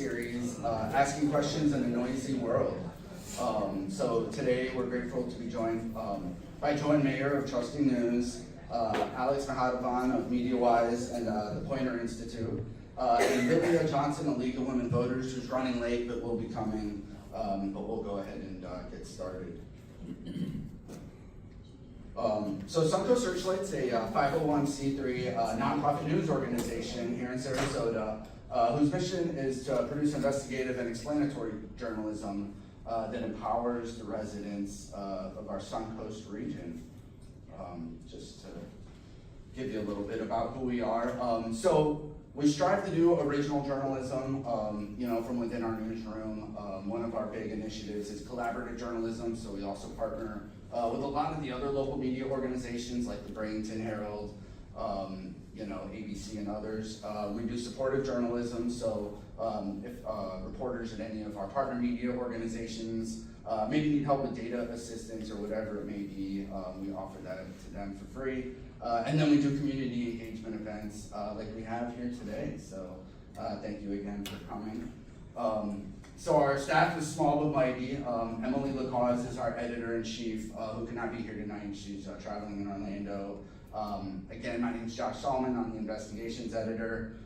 series, Asking Questions in a Noisy World. So today we're grateful to be joined by Joint Mayor of Trusting News, Alex Mahadavan of MediaWise and the Pointer Institute, and Lilia Johnson, a League of Women Voters, who's running late but will be coming, but we'll go ahead and get started. So Suncoast Searchlight is a 501c3 nonprofit news organization here in Sarasota, whose mission is to produce investigative and explanatory journalism that empowers the residents of our Suncoast region. Just to give you a little bit about who we are. So we strive to do original journalism, from within our newsroom. One of our big initiatives is collaborative journalism, so we also partner with a lot of the other local media organizations like the Bradenton Herald, ABC and others. We do supportive journalism, so if reporters at any of our partner media organizations maybe need help with data assistance or whatever it may be, we offer that to them for free. And then we do community engagement events like we have here today, so thank you again for coming. So our staff is small but mighty. Emily LaCause is our editor-in-chief, who cannot be here tonight. She's traveling in Orlando. Again, my name is Josh Solomon. I'm the investigations editor.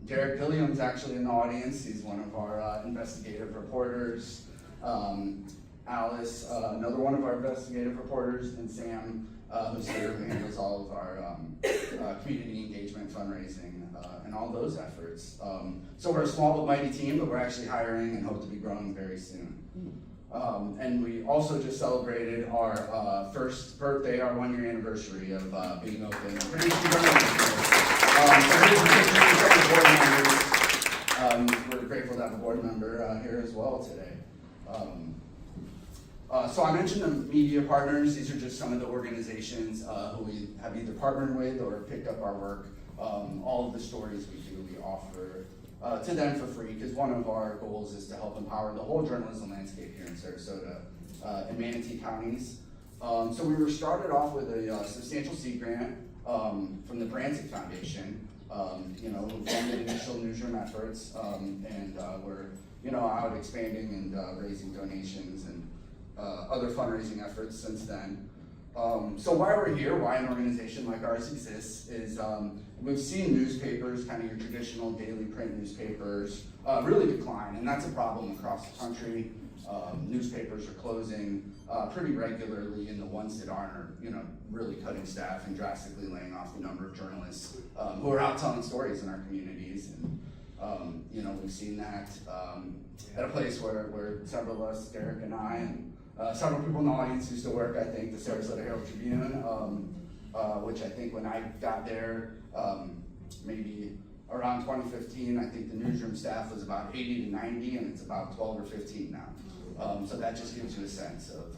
Derek Gilliam's actually in the audience. He's one of our investigative reporters. Alice, another one of our investigative reporters, and Sam, who's here, who handles all of our community engagement, fundraising, and all those efforts. So we're a small but mighty team, but we're actually hiring and hope to be growing very soon. And we also just celebrated our first birthday, our 1-year anniversary of being open. So here's a picture of some of the board members. We're grateful to have a board member here as well today. So I mentioned the media partners. These are just some of the organizations who we have either partnered with or picked up our work. All of the stories we do, we offer to them for free, because one of our goals is to help empower the whole journalism landscape here in Sarasota and Manatee counties. So we were started off with a substantial seed grant from the Bransick Foundation, who funded initial newsroom efforts, and we're out expanding and raising donations and other fundraising efforts since then. So why we're here, why an organization like ours exists, is we've seen newspapers, kind of your traditional daily print newspapers, really decline, and that's a problem across the country. Newspapers are closing pretty regularly, and the ones that aren't are, really cutting staff and drastically laying off the number of journalists who are out telling stories in our communities. And we've seen that at a place where several of us, Derek and I, and several people in the audience used to work, I think, the Sarasota Herald Tribune, which I think when I got there, maybe around 2015, I think the newsroom staff was about 80 to 90, and it's about 12 or 15 now. So that just gives you a sense of,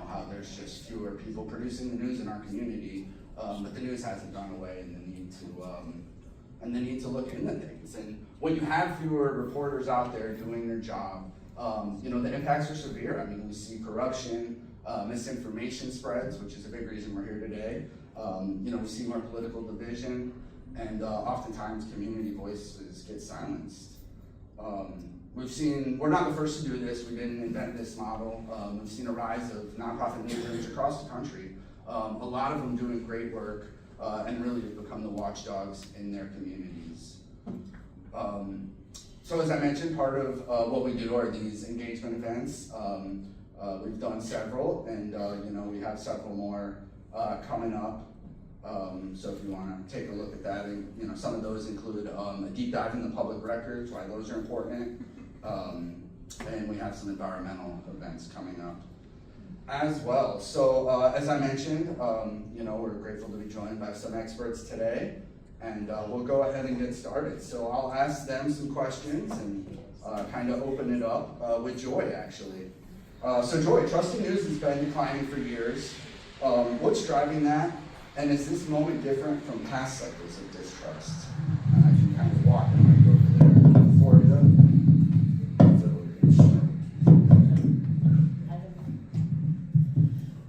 how there's just fewer people producing the news in our community, but the news hasn't gone away, and the need to look into things. And when you have fewer reporters out there doing their job, the impacts are severe. I mean, we see corruption, misinformation spreads, which is a big reason we're here today. We see more political division, and oftentimes community voices get silenced. We're not the first to do this. We didn't invent this model. We've seen a rise of nonprofit newsrooms across the country. A lot of them doing great work and really have become the watchdogs in their communities. So as I mentioned, part of what we do are these engagement events. We've done several, and we have several more coming up. So if you want to take a look at that, and some of those include a deep dive in the public records, why those are important, and we have some environmental events coming up as well. So as I mentioned, we're grateful to be joined by some experts today. And we'll go ahead and get started. So I'll ask them some questions and kind of open it up with Joy, actually. So Joy, Trusting News has been declining for years. What's driving that? And is this moment different from past cycles of distrust? And I can kind of walk and go over there for you.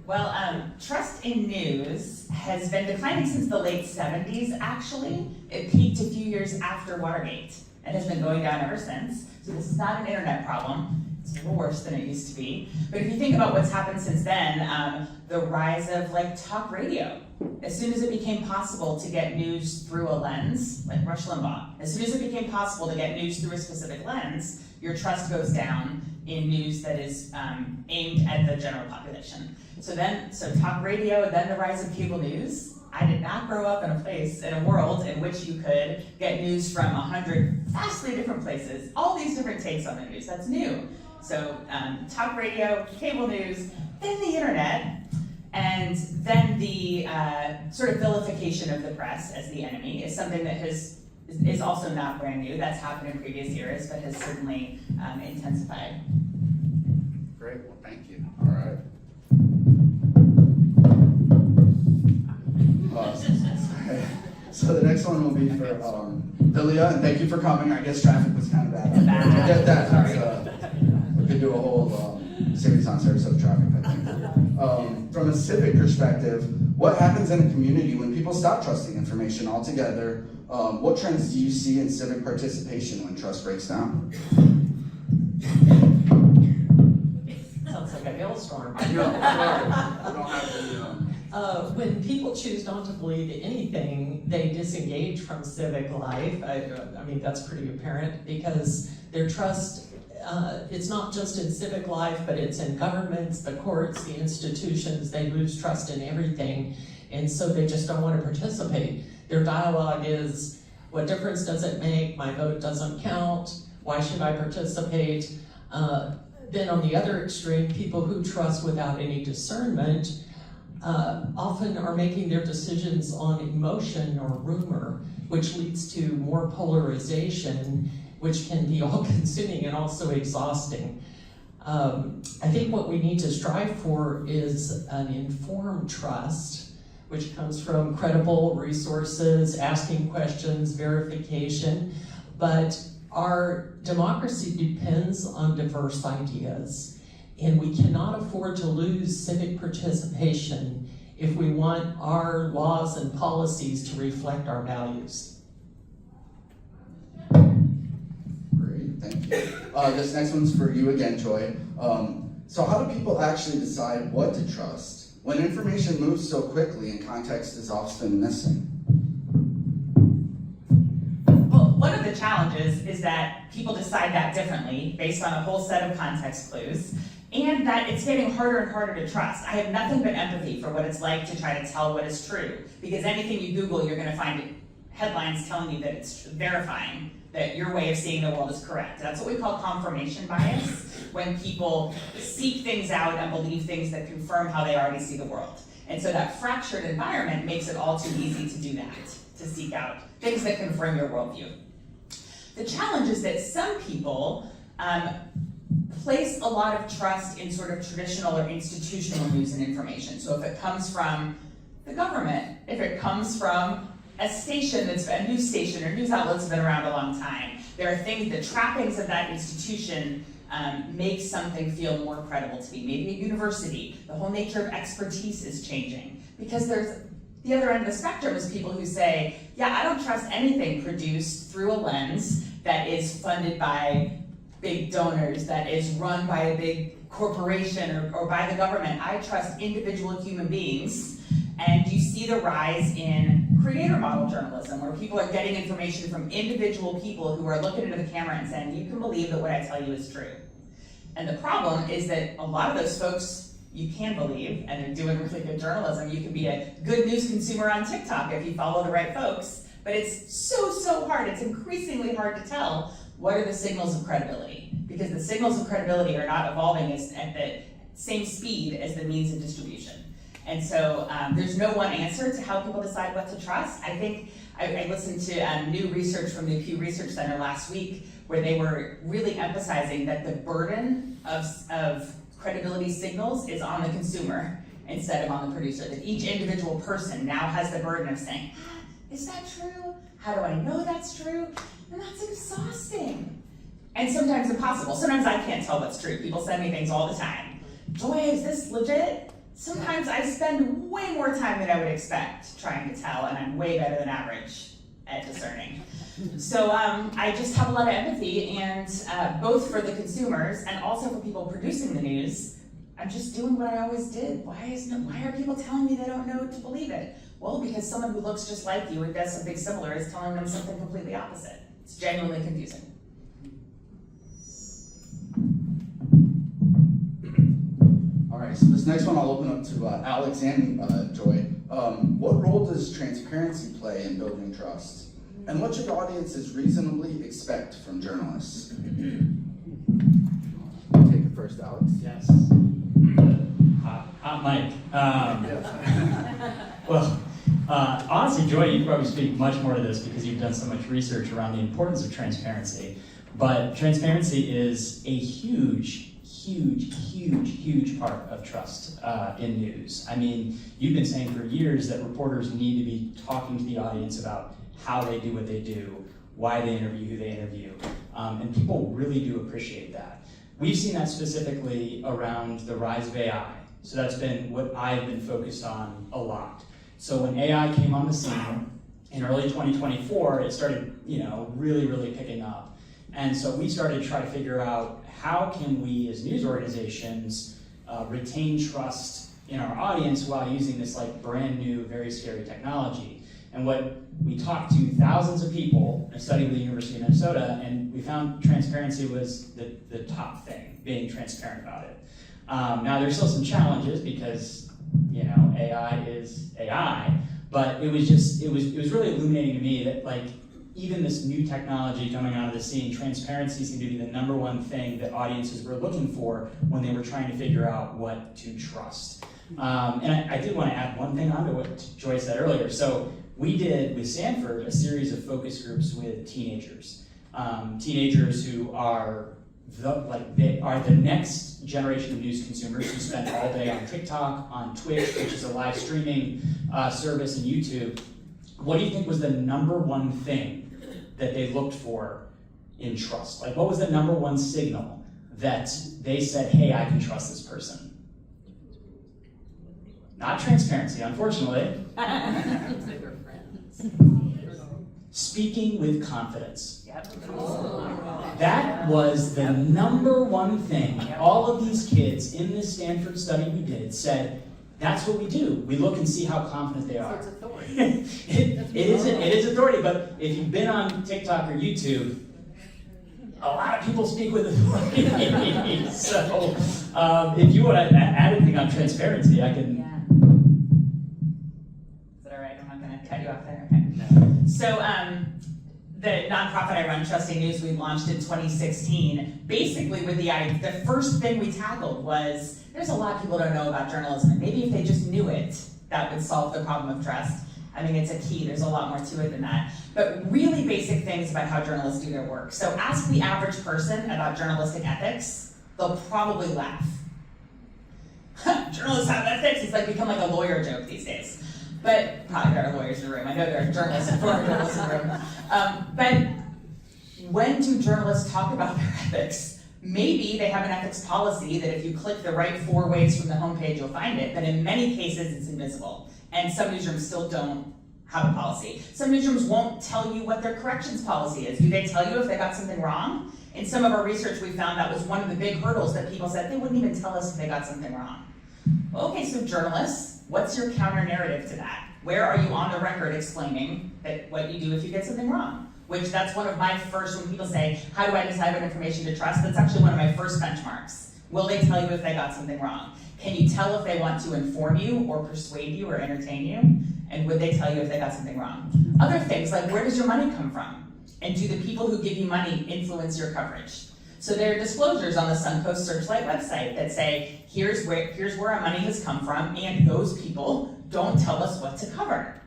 Well, trust in news has been declining since the late 70s, actually. It peaked a few years after Watergate. and has been going down ever since. So this is not an internet problem. It's a little worse than it used to be. But if you think about what's happened since then, the rise of like talk radio. As soon as it became possible to get news through a lens, like Rush Limbaugh, as soon as it became possible to get news through a specific lens, your trust goes down in news that is aimed at the general population. So talk radio, then the rise of cable news. I did not grow up in a world in which you could get news from 100 vastly different places, all these different takes on the news. That's new. So talk radio, cable news, then the internet, and then the sort of vilification of the press as the enemy is something that is also not brand new. That's happened in previous eras, but has certainly intensified. Great, well, thank you. All right. So the next one will be for Delia, and thank you for coming. I guess traffic was kind of bad. I get that. We could do a whole series on Sarasota traffic, I think. From a civic perspective, what happens in a community when people stop trusting information altogether? What trends do you see in civic participation when trust breaks down? Sounds like a hailstorm. I know, sorry. We don't have the, When people choose not to believe anything, they disengage from civic life. I mean, that's pretty apparent because their trust, it's not just in civic life, but it's in governments, the courts, the institutions. They lose trust in everything, and so they just don't want to participate. Their dialogue is, what difference does it make? My vote doesn't count. Why should I participate? Then on the other extreme, people who trust without any discernment often are making their decisions on emotion or rumor, which leads to more polarization, which can be all-consuming and also exhausting. I think what we need to strive for is an informed trust, which comes from credible resources, asking questions, verification, but our democracy depends on diverse ideas, and we cannot afford to lose civic participation if we want our laws and policies to reflect our values. Great, thank you. This next one's for you again, Joy. So how do people actually decide what to trust when information moves so quickly and context is often missing? One of the challenges is that people decide that differently based on a whole set of context clues, and that it's getting harder and harder to trust. I have nothing but empathy for what it's like to try to tell what is true, because anything you Google, you're going to find headlines telling you that it's verifying that your way of seeing the world is correct. That's what we call confirmation bias, when people seek things out and believe things that confirm how they already see the world. And so that fractured environment makes it all too easy to do that, to seek out things that confirm your worldview. The challenge is that some people place a lot of trust in sort of traditional or institutional news and information. So if it comes from the government, if it comes from a station that's a news station or news outlet that's been around a long time, there are things, the trappings of that institution make something feel more credible to me. Maybe a university, the whole nature of expertise is changing. Because there's the other end of the spectrum is people who say, yeah, I don't trust anything produced through a lens that is funded by big donors, that is run by a big corporation or by the government. I trust individual human beings. And you see the rise in creator model journalism, where people are getting information from individual people who are looking into the camera and saying, you can believe that what I tell you is true. And the problem is that a lot of those folks you can believe, and they're doing really good journalism. You can be a good news consumer on TikTok if you follow the right folks, but it's so hard, it's increasingly hard to tell what are the signals of credibility, because the signals of credibility are not evolving at the same speed as the means of distribution. And so there's no one answer to how people decide what to trust. I think I listened to new research from the Pew Research Center last week, where they were really emphasizing that the burden of credibility signals is on the consumer instead of on the producer. That each individual person now has the burden of saying, is that true? How do I know that's true? And that's exhausting. And sometimes impossible. Sometimes I can't tell what's true. People send me things all the time. Joy, is this legit? Sometimes I spend way more time than I would expect trying to tell, and I'm way better than average. at discerning. So I just have a lot of empathy, and both for the consumers and also for people producing the news. I'm just doing what I always did. Why are people telling me they don't know to believe it? Well, because someone who looks just like you and does something similar is telling them something completely opposite. It's genuinely confusing. All right, so this next one I'll open up to Alex and Joy. What role does transparency play in building trust? And what should audiences reasonably expect from journalists? Take it first, Alex. Yes. Hot mic. Well, honestly, Joy, you can probably speak much more to this because you've done so much research around the importance of transparency. But transparency is a huge part of trust in news. I mean, you've been saying for years that reporters need to be talking to the audience about how they do what they do, why they interview who they interview, and people really do appreciate that. We've seen that specifically around the rise of AI. So that's been what I've been focused on a lot. So when AI came on the scene in early 2024, it started, really picking up. And so we started to try to figure out how can we as news organizations retain trust in our audience while using this like brand new, very scary technology. And what we talked to thousands of people, I studied with the University of Minnesota, and we found transparency was the top thing, being transparent about it. Now there's still some challenges because, AI is AI, but it was really illuminating to me that like, even this new technology coming out of the scene, transparency is going to be the number one thing that audiences were looking for when they were trying to figure out what to trust. And I did want to add one thing onto what Joy said earlier. So we did with Sanford a series of focus groups with teenagers. Teenagers who are they are the next generation of news consumers who spend all day on TikTok, on Twitch, which is a live streaming service, and YouTube. What do you think was the number one thing that they looked for in trust? Like, what was the number one signal that they said, hey, I can trust this person? Not transparency, unfortunately. They were friends. Speaking with confidence. Yep. That was the number one thing. All of these kids in this Stanford study we did said, that's what we do. We look and see how confident they are. So it's authority. it is authority, but if you've been on TikTok or YouTube, a lot of people speak with authority. So if you want to add anything on transparency, I can. Yeah. Is that all right? I'm not going to cut you off there. Okay. No. So the nonprofit I run, Trusting News, we launched in 2016. Basically, with the first thing we tackled was there's a lot of people don't know about journalism, and maybe if they just knew it, that would solve the problem of trust. I mean, it's a key. There's a lot more to it than that. But really basic things about how journalists do their work. So ask the average person about journalistic ethics, they'll probably laugh. Journalists have ethics. It's like become like a lawyer joke these days. But probably there are lawyers in the room. I know there are journalists and former journalists in the room. But when do journalists talk about their ethics? Maybe they have an ethics policy that if you click the right 4 ways from the homepage, you'll find it. But in many cases, it's invisible. And some newsrooms still don't have a policy. Some newsrooms won't tell you what their corrections policy is. Do they tell you if they got something wrong? In some of our research, we found that was one of the big hurdles that people said they wouldn't even tell us if they got something wrong. Well, okay, so journalists, what's your counter narrative to that? Where are you on the record explaining that what you do if you get something wrong? Which that's one of my first, when people say, how do I decide what information to trust? That's actually one of my first benchmarks. Will they tell you if they got something wrong? Can you tell if they want to inform you or persuade you or entertain you? And would they tell you if they got something wrong? Other things like, where does your money come from? And do the people who give you money influence your coverage? So there are disclosures on the Suncoast Searchlight website that say, here's where our money has come from, and those people don't tell us what to cover.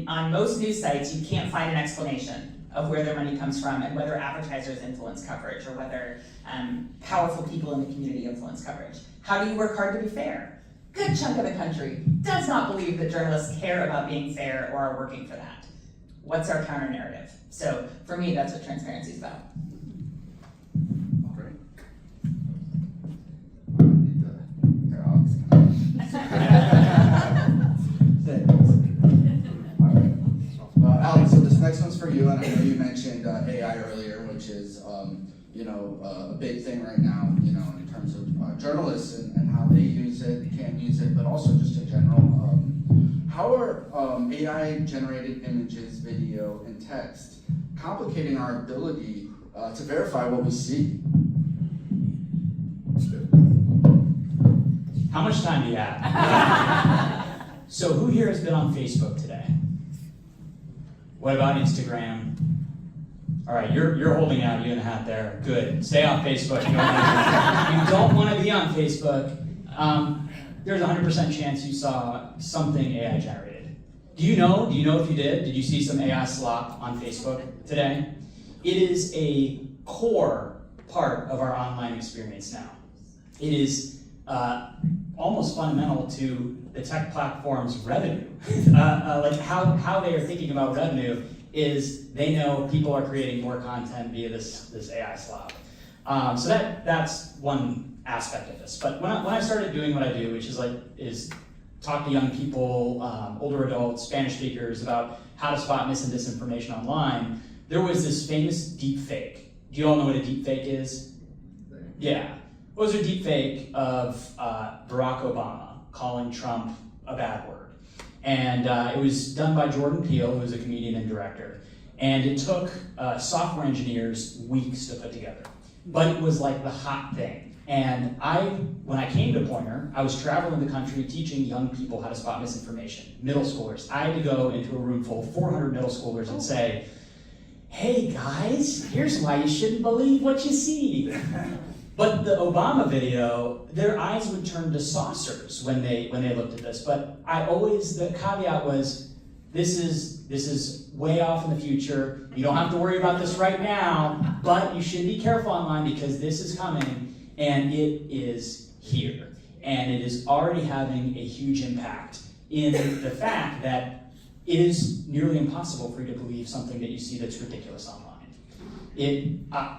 On most news sites, you can't find an explanation of where their money comes from and whether advertisers influence coverage or whether powerful people in the community influence coverage. How do you work hard to be fair? Good chunk of the country does not believe that journalists care about being fair or are working for that. What's our counter narrative? So for me, that's what transparency is about. Great. Here, Alex. Thanks. All right. next one's for you, and I know you mentioned AI earlier, which is a big thing right now, in terms of journalists and how they use it, can use it, but also just in general. How are AI-generated images, video, and text complicating our ability to verify what we see? How much time do you have? So who here has been on Facebook today? What about Instagram? All right, you're holding out, you and a hat there. Good. Stay off Facebook. You don't want to be on Facebook. There's a 100% chance you saw something AI generated. Do you know if you did? Did you see some AI slop on Facebook today? It is a core part of our online experience now. It is almost fundamental to the tech platform's revenue. Like how they are thinking about revenue is they know people are creating more content via this AI slop. So that's one aspect of this. But when I started doing what I do, which is talk to young people, older adults, Spanish speakers about how to spot mis and disinformation online, there was this famous deep fake. Do you all know what a deep fake is? Yeah. It was a deep fake of Barack Obama calling Trump a bad word. And it was done by Jordan Peele, who was a comedian and director. And it took software engineers weeks to put together. But it was like the hot thing. And when I came to Pointer, I was traveling the country teaching young people how to spot misinformation, middle schoolers. I had to go into a room full of 400 middle schoolers and say, hey guys, here's why you shouldn't believe what you see. But the Obama video, their eyes would turn to saucers when they looked at this. But the caveat was, this is way off in the future. You don't have to worry about this right now, but you should be careful online because this is coming and it is here. And it is already having a huge impact in the fact that it is nearly impossible for you to believe something that you see that's ridiculous online.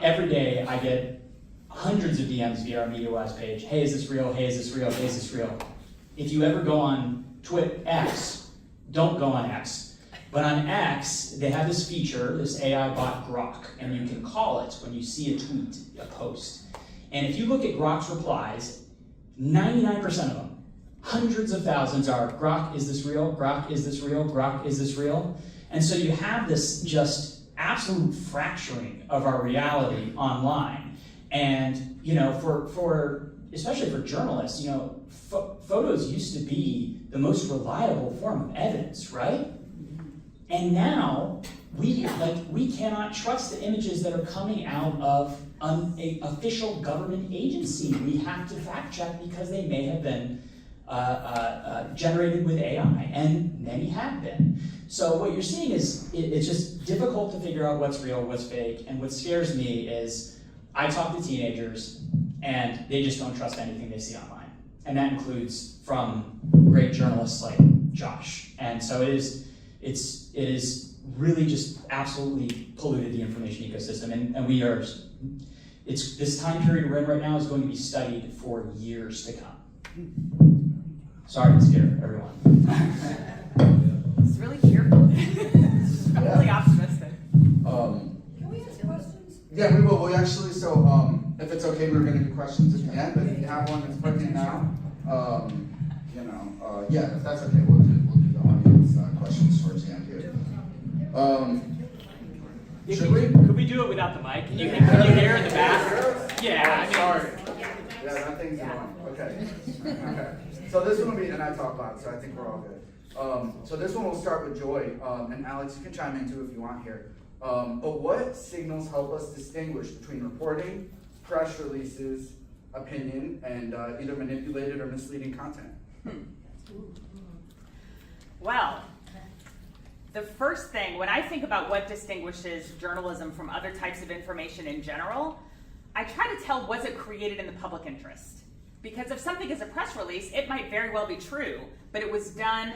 Every day I get hundreds of DMs via our MediaWise page. Hey, is this real? Hey, is this real? Hey, is this real? If you ever go on X, don't go on X. But on X, they have this feature, this AI bot Grok, and you can call it when you see a tweet, a post. And if you look at Grok's replies, 99% of them, hundreds of thousands are, Grok, is this real? Grok, is this real? Grok, is this real? And so you have this just absolute fracturing of our reality online. And especially for journalists, photos used to be the most reliable form of evidence, right? And now we cannot trust the images that are coming out of an official government agency. We have to fact check because they may have been generated with AI, and many have been. So what you're seeing is it's just difficult to figure out what's real, what's fake, and what scares me is I talk to teenagers, and they just don't trust anything they see online. And that includes from great journalists like Josh. And so it is really just absolutely polluted the information ecosystem. And this time period we're in right now is going to be studied for years to come. Sorry to scare everyone. It's really cheerful. Really optimistic. Can we ask questions? Yeah, we will. We actually, if it's okay, we're going to do questions at the end, but if you have one that's pertinent now, if that's okay, we'll do the audience questions towards the end here. Could we do it without the mic? Can you hear in the back? Yeah, Sorry. Yeah, that thing's annoying. Okay. So this one will be, and I talk loud, so I think we're all good. So this one will start with Joy, and Alex, you can chime in too if you want here. But what signals help us distinguish between reporting, press releases, opinion, and either manipulated or misleading content? Well, the first thing, when I think about what distinguishes journalism from other types of information in general, I try to tell, was it created in the public interest? Because if something is a press release, it might very well be true, but it was done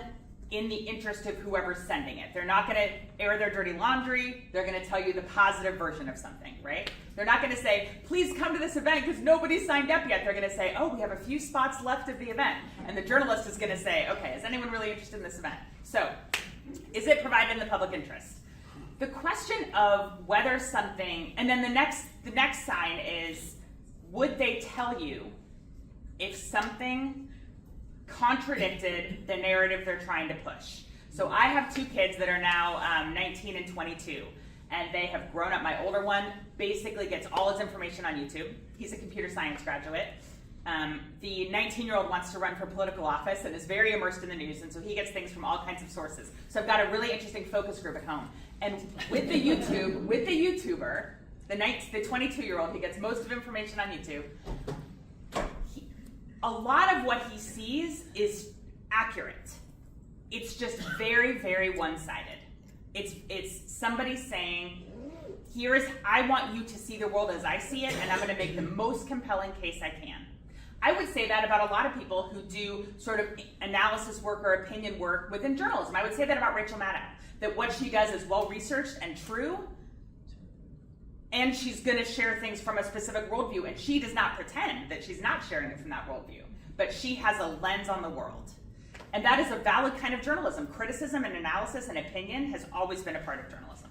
in the interest of whoever's sending it. They're not going to air their dirty laundry. They're going to tell you the positive version of something, right? They're not going to say, please come to this event because nobody's signed up yet. They're going to say, oh, we have a few spots left of the event. And the journalist is going to say, okay, is anyone really interested in this event? So, is it provided in the public interest? The question of whether something, and then the next sign is, would they tell you if something contradicted the narrative they're trying to push? So I have two kids that are now 19 and 22, and they have grown up. My older one basically gets all his information on YouTube. He's a computer science graduate. The 19-year-old wants to run for political office and is very immersed in the news, and so he gets things from all kinds of sources. So I've got a really interesting focus group at home. And with the YouTuber, the 22-year-old, he gets most of information on YouTube. A lot of what he sees is accurate. It's just very, very one-sided. It's somebody saying, I want you to see the world as I see it, and I'm going to make the most compelling case I can. I would say that about a lot of people who do sort of analysis work or opinion work within journalism. I would say that about Rachel Maddow, that what she does is well-researched and true, and she's going to share things from a specific worldview, and she does not pretend that she's not sharing it from that worldview, but she has a lens on the world. And that is a valid kind of journalism. Criticism and analysis and opinion has always been a part of journalism.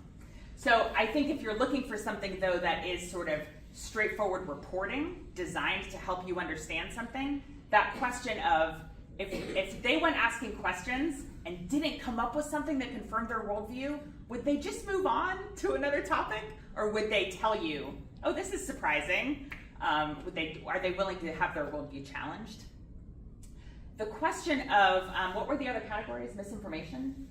So I think if you're looking for something, though, that is sort of straightforward reporting designed to help you understand something, that question of if they went asking questions and didn't come up with something that confirmed their worldview, would they just move on to another topic? Or would they tell you, oh, this is surprising? Are they willing to have their worldview challenged? The question of, what were the other categories? Misinformation?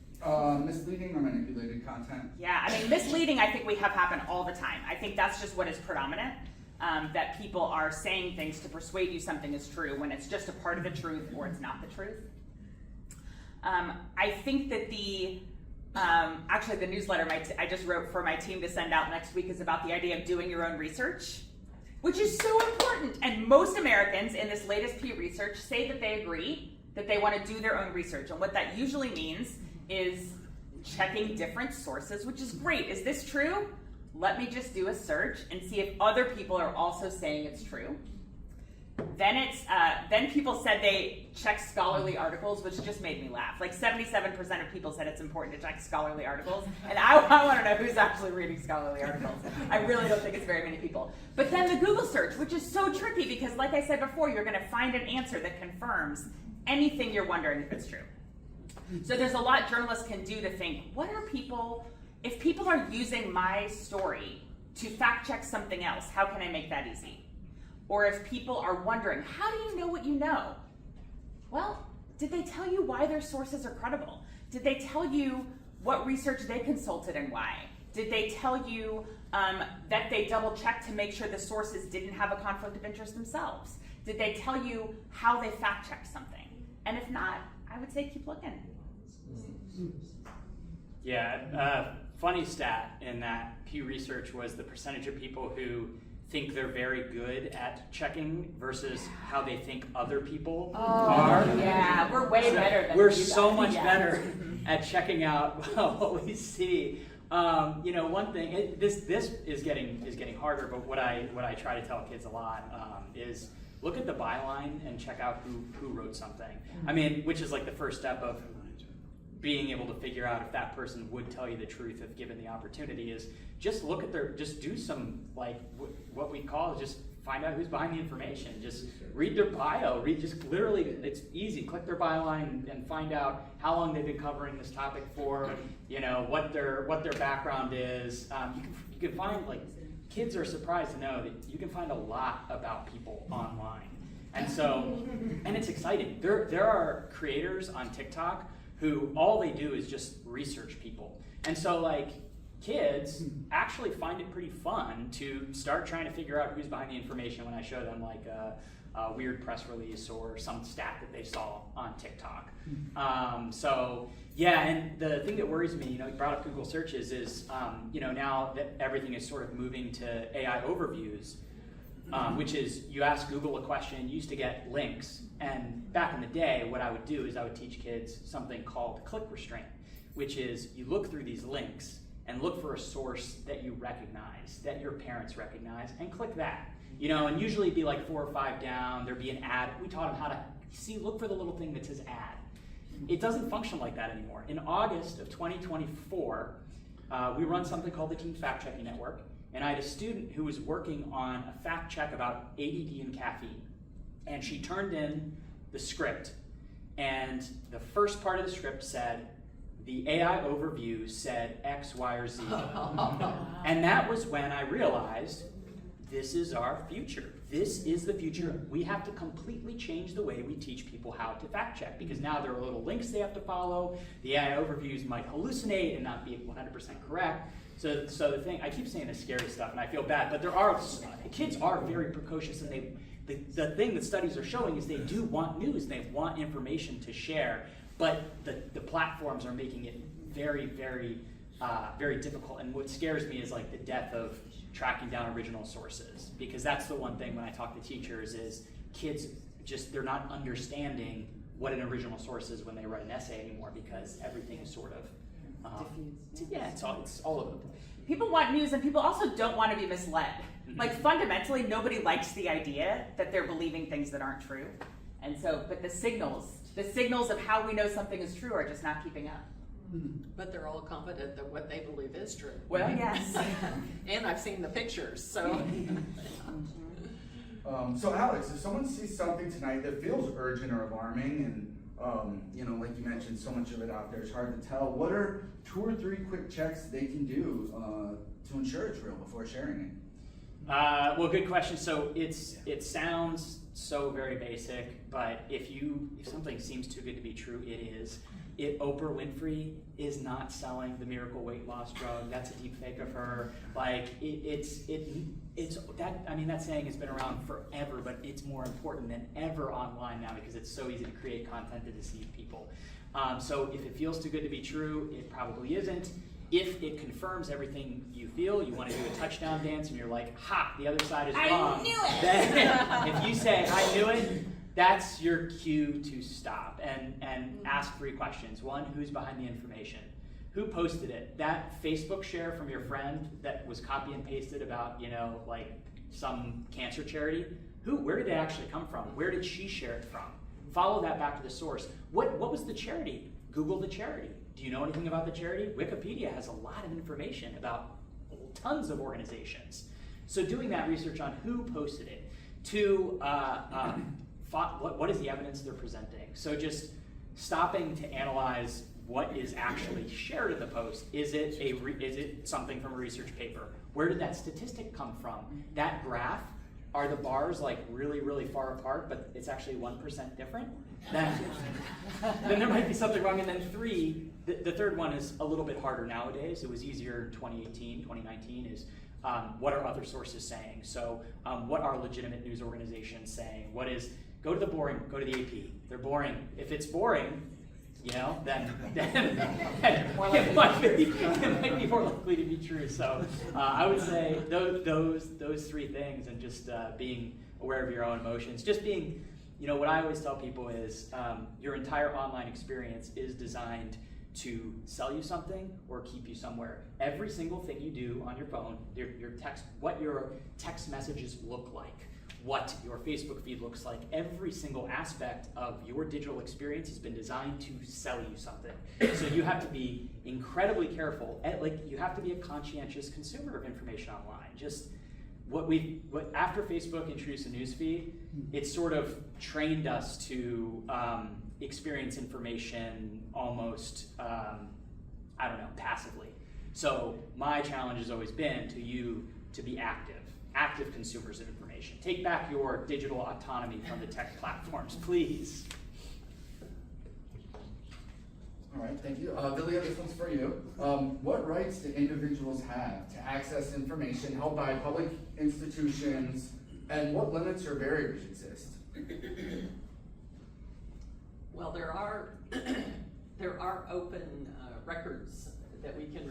Misleading or manipulated content. Yeah, I mean, misleading I think we have happen all the time. I think that's just what is predominant, that people are saying things to persuade you something is true when it's just a part of the truth or it's not the truth. I think that actually the newsletter I just wrote for my team to send out next week is about the idea of doing your own research, which is so important. And most Americans in this latest Pew Research say that they agree that they want to do their own research. And what that usually means is checking different sources, which is great. Is this true? Let me just do a search and see if other people are also saying it's true. Then people said they checked scholarly articles, which just made me laugh. Like 77% of people said it's important to check scholarly articles, and I want to know who's actually reading scholarly articles. I really don't think it's very many people. But then the Google search, which is so tricky because, like I said before, you're going to find an answer that confirms anything you're wondering if it's true. So there's a lot journalists can do to think, if people are using my story to fact check something else, how can I make that easy? Or if people are wondering, how do you know what you know? Well, did they tell you why their sources are credible? Did they tell you what research they consulted and why? Did they tell you that they double checked to make sure the sources didn't have a conflict of interest themselves? Did they tell you how they fact checked something? And if not, I would say keep looking. Yeah, funny stat in that Pew Research was the percentage of people who think they're very good at checking versus how they think other people are. Yeah, we're way better than We're you so guys. much Yeah. better at checking out what we see. One thing, this is getting harder, but what I try to tell kids a lot is look at the byline and check out who wrote something. I mean, which is like the first step of being able to figure out if that person would tell you the truth if given the opportunity, is just look at just do some, like, what we call, just find out who's behind the information. Just read their bio, literally, it's easy, click their byline and find out how long they've been covering this topic for, what their background is. You can find, like, kids are surprised to know that you can find a lot about people online. And so, and it's exciting. There are creators on TikTok who all they do is just research people. And so, like, kids actually find it pretty fun to start trying to figure out who's behind the information when I show them, like, a weird press release or some stat that they saw on TikTok. Yeah, and the thing that worries me, you brought up Google searches, is now that everything is sort of moving to AI overviews, which is you ask Google a question, you used to get links, and back in the day, what I would do is I would teach kids something called click restraint, which is you look through these links and look for a source that you recognize, that your parents recognize, and click that. And usually it'd be like 4 or 5 down, there'd be an ad. We taught them how to look for the little thing that says ad. It doesn't function like that anymore. In August of 2024, we run something called the Team Fact Checking Network, and I had a student who was working on a fact check about ADD and caffeine, and she turned in the script, and the first part of the script said, the AI overview said X, Y, or Z. And that was when I realized this is our future. This is the future. We have to completely change the way we teach people how to fact check, because now there are little links they have to follow. The AI overviews might hallucinate and not be 100% correct. So the thing, I keep saying the scary stuff and I feel bad, but kids are very precocious, and the thing that studies are showing is they do want news, they want information to share, but the platforms are making it very, very, very difficult. And what scares me is like the death of tracking down original sources, because that's the one thing when I talk to teachers is kids they're not understanding what an original source is when they write an essay anymore, because everything is sort of it's all over the place. People want news, and people also don't want to be misled. Like fundamentally, nobody likes the idea that they're believing things that aren't true. And so, but the signals of how we know something is true are just not keeping up. But they're all confident that what they believe is true. Well, yes. And I've seen the pictures, so. So Alex, if someone sees something tonight that feels urgent or alarming, and like you mentioned, so much of it out there is hard to tell, what are 2 or 3 quick checks they can do to ensure it's real before sharing it? Well, good question. So it sounds so very basic, but if something seems too good to be true, it is. Oprah Winfrey is not selling the miracle weight loss drug. That's a deep fake of her. Like that saying has been around forever, but it's more important than ever online now because it's so easy to create content to deceive people. So if it feels too good to be true, it probably isn't. If it confirms everything you feel, you want to do a touchdown dance and you're like, ha, the other side is wrong. I knew it! Then if you say, I knew it, that's your cue to stop and ask 3 questions. 1, who's behind the information? Who posted it? That Facebook share from your friend that was copy and pasted about, like some cancer charity? Where did it actually come from? Where did she share it from? Follow that back to the source. What was the charity? Google the charity. Do you know anything about the charity? Wikipedia has a lot of information about tons of organizations. So doing that research on who posted it. 2, what is the evidence they're presenting? So just stopping to analyze what is actually shared in the post. Is it something from a research paper? Where did that statistic come from? That graph, are the bars like really, really far apart, but it's actually 1% different? Then there might be something wrong. And then 3, the third one is a little bit harder nowadays. It was easier in 2018, 2019 is what are other sources saying? So what are legitimate news organizations saying? Go to the boring, go to the AP. They're boring. If it's boring, then it might be more likely to be true. So I would say those 3 things, and just being aware of your own emotions. Just being, what I always tell people is your entire online experience is designed to sell you something or keep you somewhere. Every single thing you do on your phone, what your text messages look like, what your Facebook feed looks like, every single aspect of your digital experience has been designed to sell you something. So you have to be incredibly careful. You have to be a conscientious consumer of information online. Just after Facebook introduced a news feed, it sort of trained us to experience information almost, passively. So my challenge has always been to be active consumers of information. Take back your digital autonomy from the tech platforms, please. All right, thank you. Billy, this one's for you. What rights do individuals have to access information held by public institutions, and what limits or barriers exist? Well, there are open records that we can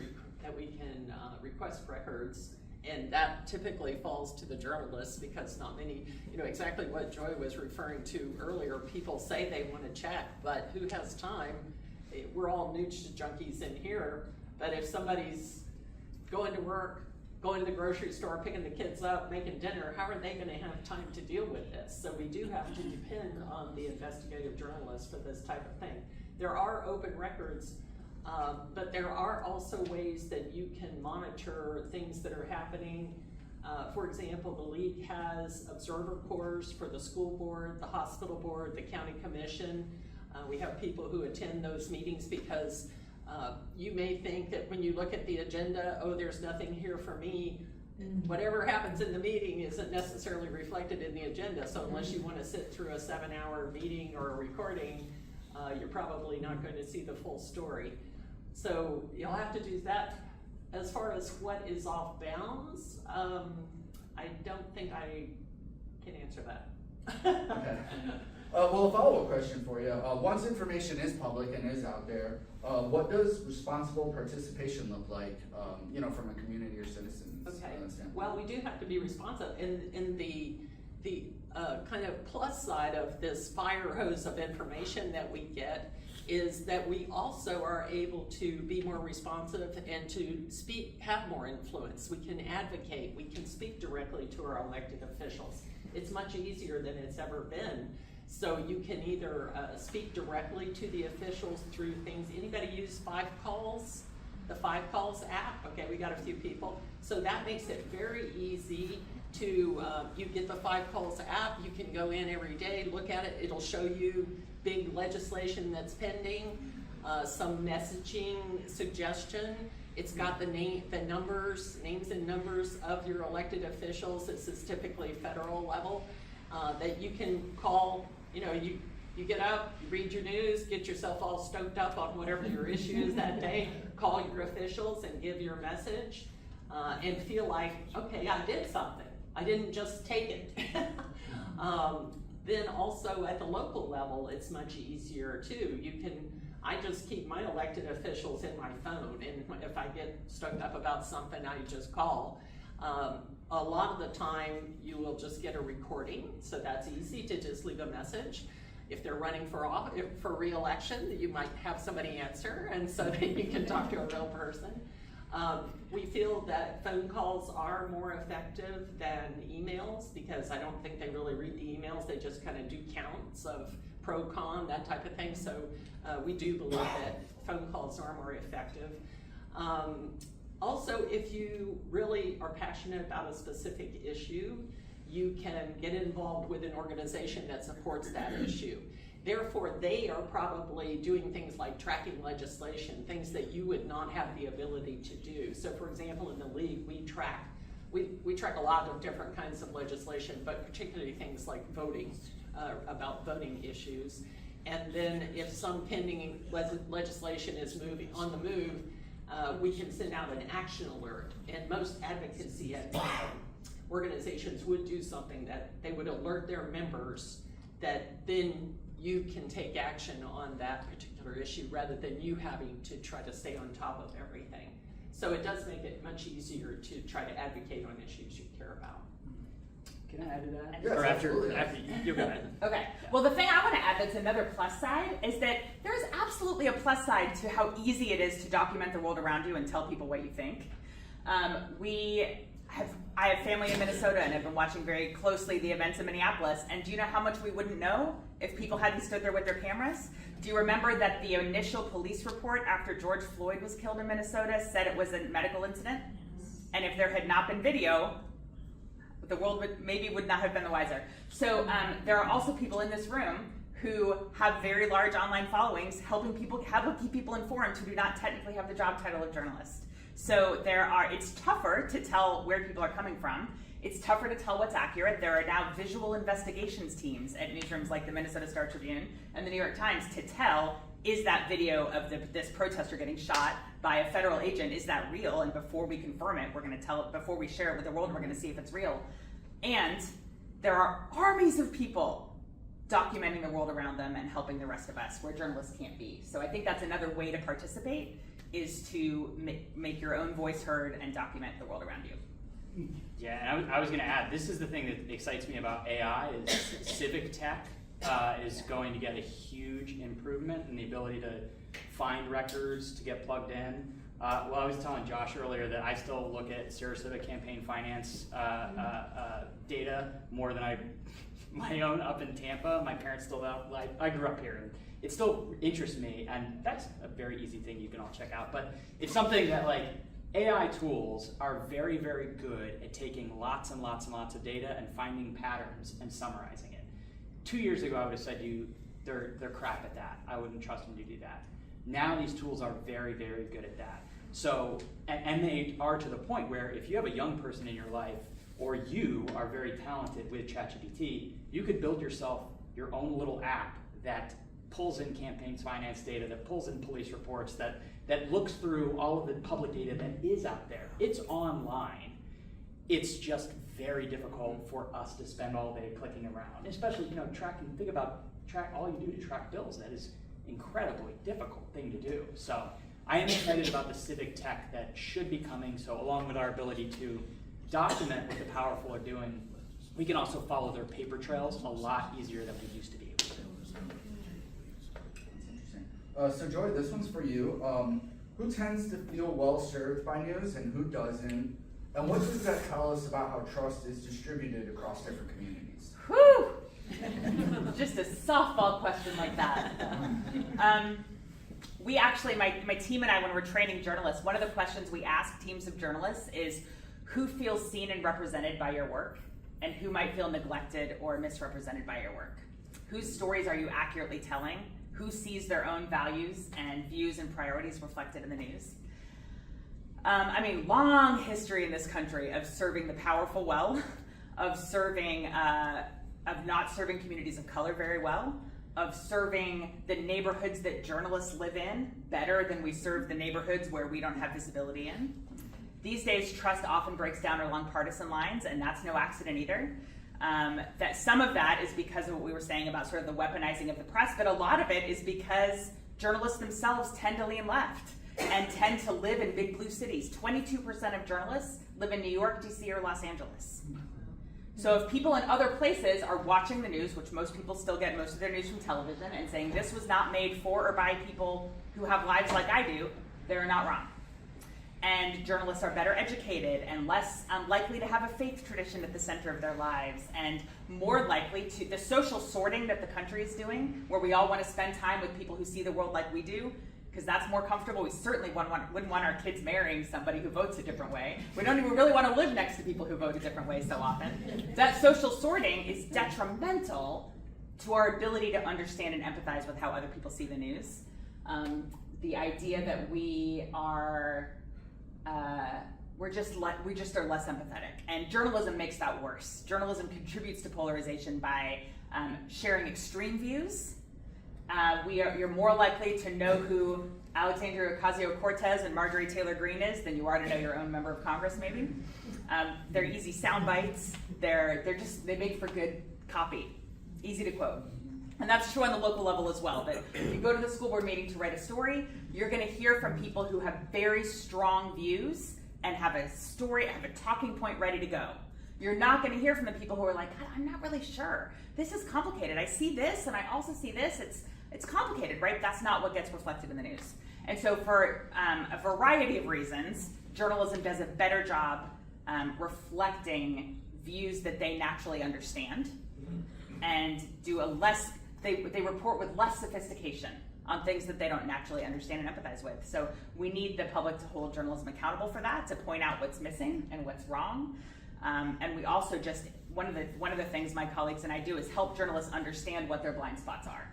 request records, and that typically falls to the journalists, because not many, exactly what Joy was referring to earlier. People say they want to check, but who has time? We're all news junkies in here, but if somebody's going to work, going to the grocery store, picking the kids up, making dinner, how are they going to have time to deal with this? So we do have to depend on the investigative journalists for this type of thing. There are open records But there are also ways that you can monitor things that are happening. For example, the league has observer corps for the school board, the hospital board, the county commission. We have people who attend those meetings because you may think that when you look at the agenda, oh, there's nothing here for me. Whatever happens in the meeting isn't necessarily reflected in the agenda. So unless you want to sit through a 7-hour meeting or a recording, you're probably not going to see the full story. So you'll have to do that. As far as what is off bounds, I don't think I can answer that. Okay. Well, a follow-up question for you. Once information is public and is out there, what does responsible participation look like, from a community or citizens standpoint? Well, we do have to be responsive. In the kind of plus side of this fire hose of information that we get is that we also are able to be more responsive and to have more influence. We can advocate, we can speak directly to our elected officials. It's much easier than it's ever been. So you can either speak directly to the officials through things. Anybody use 5 Calls? The 5 Calls app? Okay, we got a few people. So that makes it very easy to, you get the 5 Calls app, you can go in every day, look at it, it'll show you big legislation that's pending, some messaging suggestion. It's got the names and numbers of your elected officials. This is typically federal level, that you can call. You get up, you read your news, get yourself all stoked up on whatever your issue is that day, call your officials and give your message, and feel like, okay, I did something. I didn't just take it. Then also at the local level, it's much easier too. I just keep my elected officials in my phone, and if I get stoked up about something, I just call. A lot of the time, you will just get a recording, so that's easy to just leave a message. If they're running for re-election, you might have somebody answer, and so that you can talk to a real person. We feel that phone calls are more effective than emails because I don't think they really read the emails. They just kind of do counts of pro, con, that type of thing. So we do believe that phone calls are more effective. Also, if you really are passionate about a specific issue, you can get involved with an organization that supports that issue. Therefore, they are probably doing things like tracking legislation, things that you would not have the ability to do. So for example, in the league, we track a lot of different kinds of legislation, but particularly things like voting, about voting issues. And then if some pending legislation is on the move, we can send out an action alert. And most advocacy organizations would do something that they would alert their members that then you can take action on that particular issue rather than you having to try to stay on top of everything. So it does make it much easier to try to advocate on issues you care about. Can I add to that? Yes, or absolutely. after you go ahead. Okay. Well, the thing I want to add that's another plus side is that there's absolutely a plus side to how easy it is to document the world around you and tell people what you think. I have family in Minnesota and have been watching very closely the events in Minneapolis. And do you know how much we wouldn't know if people hadn't stood there with their cameras? Do you remember that the initial police report after George Floyd was killed in Minnesota said it was a medical incident? And if there had not been video, the world would not have been the wiser. So there are also people in this room who have very large online followings, helping keep people informed who do not technically have the job title of journalist. So it's tougher to tell where people are coming from. It's tougher to tell what's accurate. There are now visual investigations teams at newsrooms like the Minnesota Star Tribune and the New York Times to tell, is that video of this protester getting shot by a federal agent, is that real? And before we confirm it, we're gonna tell it, before we share it with the world, we're gonna see if it's real. And there are armies of people documenting the world around them and helping the rest of us where journalists can't be. So I think that's another way to participate, is to make your own voice heard and document the world around you. Yeah, and I was going to add, this is the thing that excites me about AI, is civic tech is going to get a huge improvement in the ability to find records, to get plugged in. Well, I was telling Josh earlier that I still look at Sarasota campaign finance data more than my own up in Tampa. My parents still, I grew up here it still interests me, and that's a very easy thing you can all check out. But it's something that like AI tools are very, very good at taking lots and lots and lots of data and finding patterns and summarizing it. 2 years ago, I would have said they're crap at that. I wouldn't trust them to do that. Now these tools are very, very good at that. So, and they are to the point where if you have a young person in your life, or you are very talented with ChatGPT, you could build yourself your own little app that pulls in campaigns finance data, that pulls in police reports, that looks through all of the public data that is out there. It's online. It's just very difficult for us to spend all day clicking around, especially, tracking, think about all you do to track bills. That is incredibly difficult thing to do. So I am excited about the civic tech that should be coming. So along with our ability to document what the powerful are doing, we can also follow their paper trails a lot easier than we used to be able to. That's interesting. So Joy, this one's for you. Who tends to feel well served by news and who doesn't? And what does that tell us about how trust is distributed across different communities? Whew! Just a softball question like that. We actually, my team and I, when we're training journalists, one of the questions we ask teams of journalists is who feels seen and represented by your work, and who might feel neglected or misrepresented by your work? Whose stories are you accurately telling? Who sees their own values and views and priorities reflected in the news? Long history in this country of serving the powerful well, of not serving communities of color very well, of serving the neighborhoods that journalists live in better than we serve the neighborhoods where we don't have visibility in. These days, trust often breaks down along partisan lines, and that's no accident either. That some of that is because of what we were saying about sort of the weaponizing of the press, but a lot of it is because journalists themselves tend to lean left and tend to live in big blue cities. 22% of journalists live in New York, DC, or Los Angeles. So if people in other places are watching the news, which most people still get most of their news from television, and saying this was not made for or by people who have lives like I do, they're not wrong. And journalists are better educated and less likely to have a faith tradition at the center of their lives, and more likely to, the social sorting that the country is doing, where we all want to spend time with people who see the world like we do, because that's more comfortable. We certainly wouldn't want our kids marrying somebody who votes a different way. We don't even really want to live next to people who vote a different way so often. That social sorting is detrimental to our ability to understand and empathize with how other people see the news. The idea that we are, we just are less empathetic. And journalism makes that worse. Journalism contributes to polarization by sharing extreme views. You're more likely to know who Alexandria Ocasio-Cortez and Marjorie Taylor Greene is than you are to know your own member of Congress, maybe. They're easy sound bites. They make for good copy, easy to quote. And that's true on the local level as well. That if you go to the school board meeting to write a story, you're going to hear from people who have very strong views and have a story, have a talking point ready to go. You're not going to hear from the people who are like, God, I'm not really sure. This is complicated. I see this, and I also see this. It's complicated, right? That's not what gets reflected in the news. And so for a variety of reasons, journalism does a better job reflecting views that they naturally understand, and they report with less sophistication on things that they don't naturally understand and empathize with. So we need the public to hold journalism accountable for that, to point out what's missing and what's wrong. And we also one of the things my colleagues and I do is help journalists understand what their blind spots are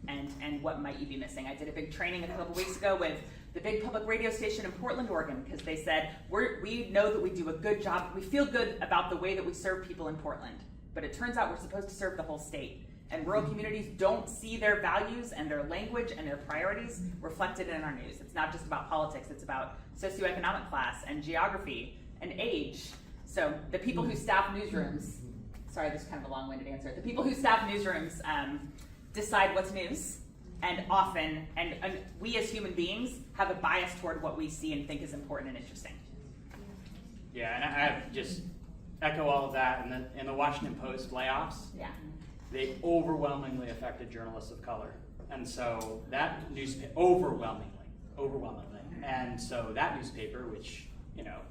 and what might you be missing. I did a big training a couple weeks ago with the big public radio station in Portland, Oregon, because they said, we know that we do a good job, we feel good about the way that we serve people in Portland, but it turns out we're supposed to serve the whole state. And rural communities don't see their values and their language and their priorities reflected in our news. It's not just about politics, it's about socioeconomic class and geography and age. So the people who staff newsrooms, sorry, this is kind of a long-winded answer. The people who staff newsrooms decide what's news, and often, and we as human beings have a bias toward what we see and think is important and interesting. Yeah, and I just echo all of that. And in the Washington Post layoffs, they overwhelmingly affected journalists of color. And so that newspaper, overwhelmingly. And so that newspaper, which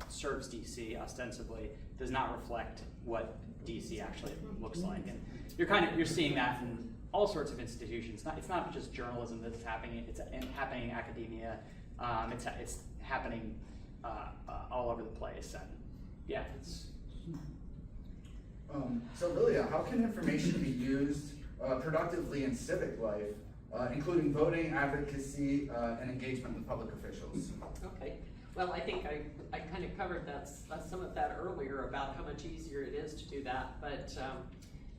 serves DC ostensibly, does not reflect what DC actually looks like. And you're seeing that all sorts of institutions. It's not just journalism that's happening. It's happening in academia. It's happening all over the place. And yeah, it's. So Lilia, how can information be used productively in civic life, including voting, advocacy, and engagement with public officials? Okay, well, I think I kind of covered some of that earlier about how much easier it is to do that, but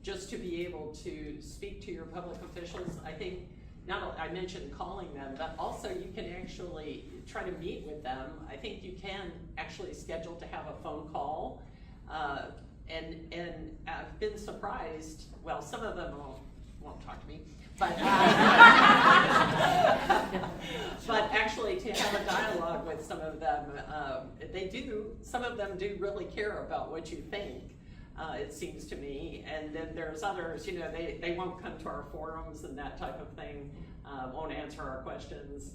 just to be able to speak to your public officials, I think, I mentioned calling them, but also you can actually try to meet with them. I think you can actually schedule to have a phone call, and I've been surprised, well, some of them won't talk to me, but but actually to have a dialogue with some of them, some of them do really care about what you think, it seems to me, and then there's others, they won't come to our forums and that type of thing, won't answer our questions.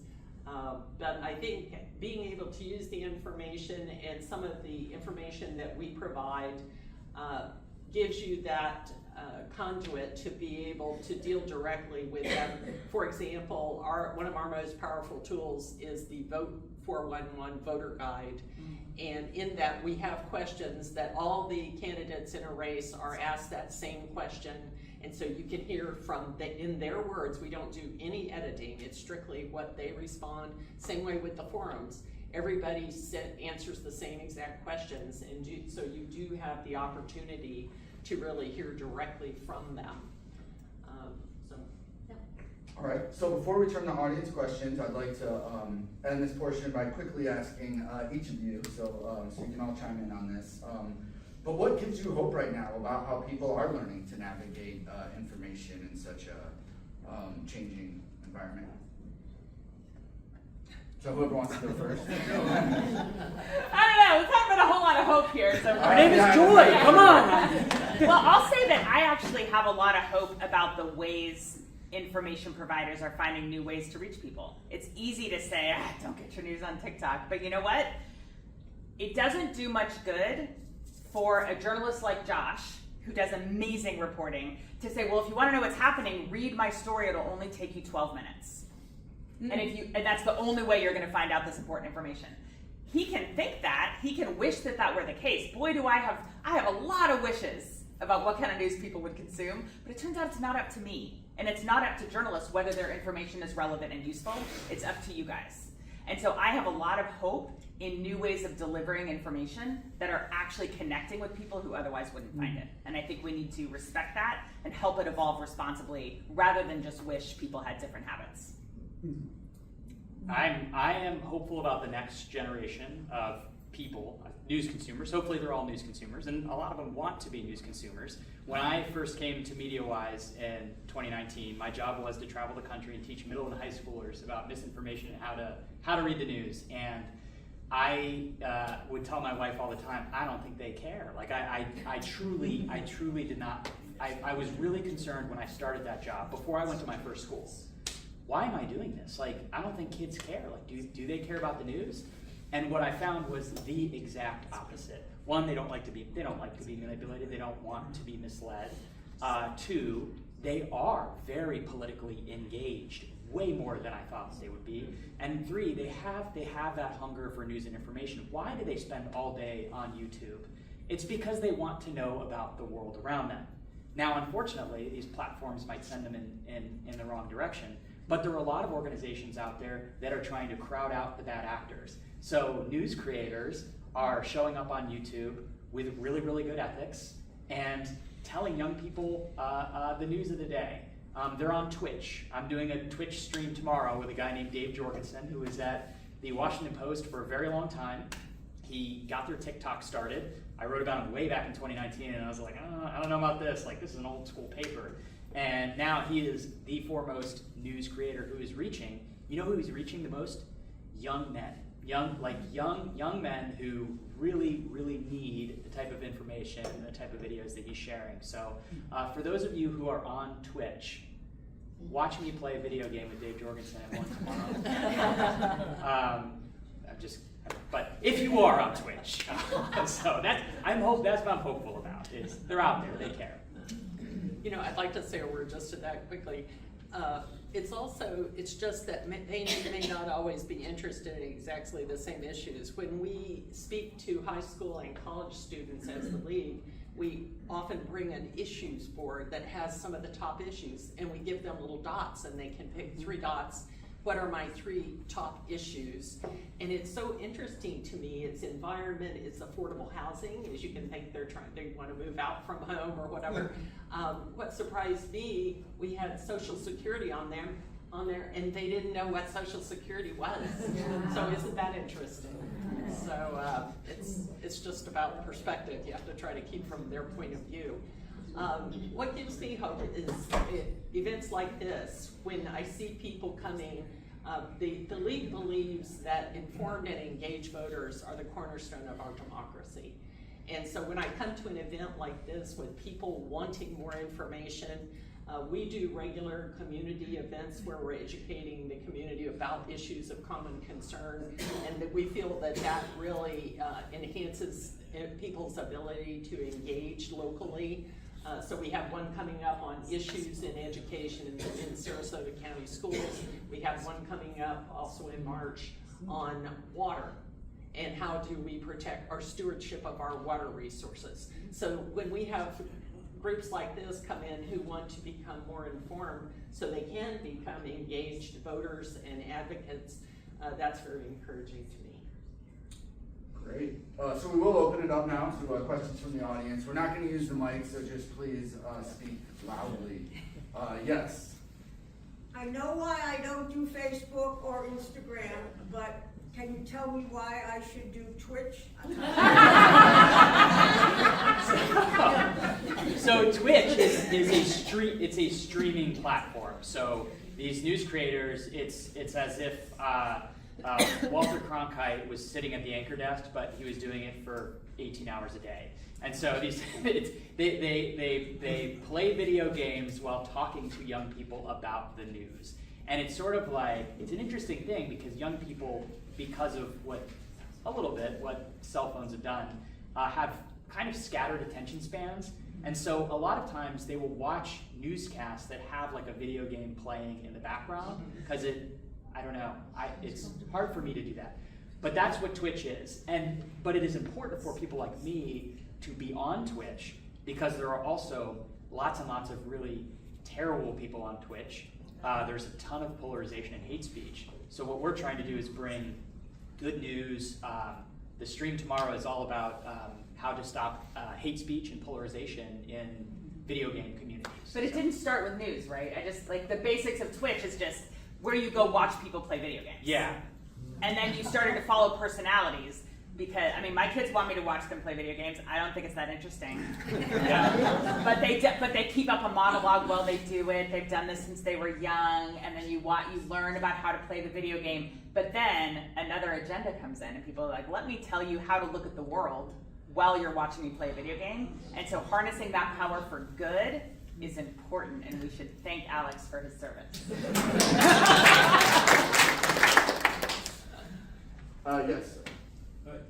But I think being able to use the information and some of the information that we provide gives you that conduit to be able to deal directly with them. For example, one of our most powerful tools is the Vote 411 voter guide. And in that we have questions that all the candidates in a race are asked that same question. And so you can hear in their words, we don't do any editing, it's strictly what they respond. Same way with the forums. Everybody answers the same exact questions, and so you do have the opportunity to really hear directly from them. All right, so before we turn to audience questions, I'd like to end this portion by quickly asking each of you, so you can all chime in on this. But what gives you hope right now about how people are learning to navigate information in such a changing environment? So whoever wants to go first. I don't know, we're talking about a whole lot of hope here. So Her name is Joy, come on! Well, I'll say that I actually have a lot of hope about the ways information providers are finding new ways to reach people. It's easy to say, don't get your news on TikTok, but you know what? It doesn't do much good for a journalist like Josh, who does amazing reporting, to say, well, if you want to know what's happening, read my story, it'll only take you 12 minutes. And that's the only way you're going to find out this important information. He can think that, he can wish that that were the case. Boy, do I have a lot of wishes about what kind of news people would consume, but it turns out it's not up to me. And it's not up to journalists whether their information is relevant and useful. It's up to you guys. And so I have a lot of hope in new ways of delivering information that are actually connecting with people who otherwise wouldn't find it. And I think we need to respect that and help it evolve responsibly rather than just wish people had different habits. I am hopeful about the next generation of people, news consumers. Hopefully they're all news consumers, and a lot of them want to be news consumers. When I first came to MediaWise in 2019, my job was to travel the country and teach middle and high schoolers about misinformation and how to read the news. And I would tell my wife all the time, I don't think they care. Like I truly did not. I was really concerned when I started that job before I went to my first school. Why am I doing this? Like, I don't think kids care. Like, do they care about the news? And what I found was the exact opposite. One, they don't like to be manipulated. They don't want to be misled. Two, they are very politically engaged, way more than I thought they would be. And three, they have that hunger for news and information. Why do they spend all day on YouTube? It's because they want to know about the world around them. Now, unfortunately, these platforms might send them in the wrong direction, but there are a lot of organizations out there that are trying to crowd out the bad actors. So news creators are showing up on YouTube with really, really good ethics and telling young people the news of the day. They're on Twitch. I'm doing a Twitch stream tomorrow with a guy named Dave Jorgensen, who is at the Washington Post for a very long time. He got their TikTok started. I wrote about him way back in 2019, and I was like, I don't know about this. Like, this is an old school paper. And now he is the foremost news creator who is reaching. You know who he's reaching the most? Young men. Young men who really, really need the type of information and the type of videos that he's sharing. So for those of you who are on Twitch, watch me play a video game with Dave Jorgensen at 1 tomorrow. But if you are on Twitch, so that's what I'm hopeful about. Is they're out there, they care. I'd like to say a word just to that quickly. It's just that they may not always be interested in exactly the same issues. When we speak to high school and college students as the league, we often bring an issues board that has some of the top issues, and we give them little dots, and they can pick 3 dots. What are my 3 top issues? And it's so interesting to me. It's environment, it's affordable housing. As you can think, they want to move out from home or whatever. What surprised me, we had Social Security on there, and they didn't know what Social Security was. So isn't that interesting? So it's just about perspective. You have to try to keep from their point of view. What gives me hope is events like this. When I see people coming, the league believes that informed and engaged voters are the cornerstone of our democracy. And so when I come to an event like this with people wanting more information, we do regular community events where we're educating the community about issues of common concern, and that we feel that really enhances people's ability to engage locally. So we have one coming up on issues in education in Sarasota County schools. We have one coming up also in March on water and how do we protect our stewardship of our water resources. So when we have groups like this come in who want to become more informed so they can become engaged voters and advocates, that's very encouraging to me. Great. So we will open it up now to questions from the audience. We're not going to use the mic, so just please speak loudly. Yes. I know why I don't do Facebook or Instagram, but can you tell me why I should do Twitch? So Twitch is a streaming platform. So these news creators, it's as if Walter Cronkite was sitting at the anchor desk, but he was doing it for 18 hours a day. And so they play video games while talking to young people about the news. And it's sort of like, it's an interesting thing because young people, because of what cell phones have done, have kind of scattered attention spans. And so a lot of times they will watch newscasts that have like a video game playing in the background because it's hard for me to do that. But that's what Twitch is. But it is important for people like me to be on Twitch because there are also lots and lots of really terrible people on Twitch. There's a ton of polarization and hate speech. So what we're trying to do is bring good news. The stream tomorrow is all about how to stop hate speech and polarization in video game communities. But it didn't start with news, right? I just, like, the basics of Twitch is just where you go watch people play video games. Yeah. And then you started to follow personalities because, my kids want me to watch them play video games. I don't think it's that interesting. Yeah. But they keep up a monologue while they do it. They've done this since they were young, and then you learn about how to play the video game. But then another agenda comes in, and people are like, let me tell you how to look at the world while you're watching me play a video game. And so harnessing that power for good is important, and we should thank Alex for his service. Yes.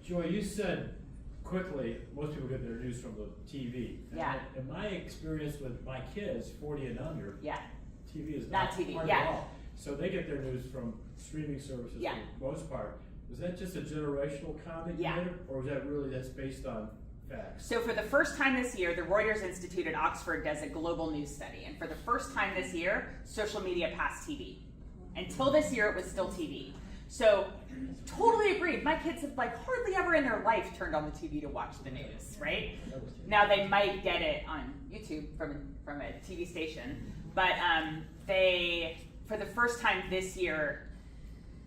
Joy, you said quickly, most people get their news from the TV. Yeah. In my experience with my kids, 40 and under, Yeah. TV is Not not TV, hard yeah. at all. So they get their news from streaming services Yeah. for the most part. Was that just a generational comment Yeah. you made, or was that that's based on facts? So for the first time this year, the Reuters Institute at Oxford does a global news study. And for the first time this year, social media passed TV. Until this year, it was still TV. So totally agreed. My kids have hardly ever in their life turned on the TV to watch the news, right? Now they might get it on YouTube from a TV station, but they, for the first time this year,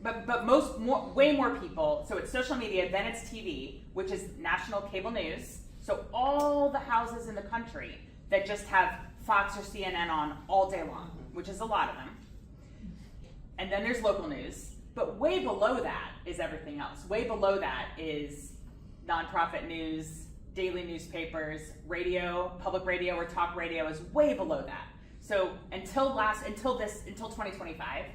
but way more people, so it's social media, then it's TV, which is national cable news. So all the houses in the country that just have Fox or CNN on all day long, which is a lot of them. And then there's local news. But way below that is everything else. Way below that is nonprofit news, daily newspapers, radio, public radio or talk radio is way below that. So until 2025,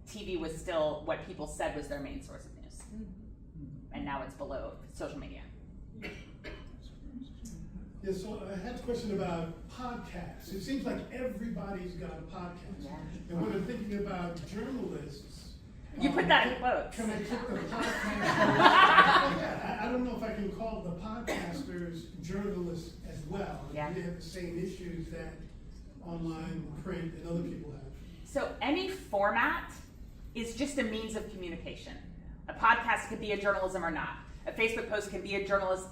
TV was still what people said was their main source of news. And now it's below social media. Yeah, so I had a question about podcasts. It seems like everybody's got a podcast. Yeah. And when I'm thinking about journalists. You put that in quotes. Can I put the podcasters? Yeah, I don't know if I can call the podcasters journalists as well. Yeah. They have the same issues that online, print, and other people have. So any format is just a means of communication. A podcast could be a journalism or not. A Facebook post can be a journalist,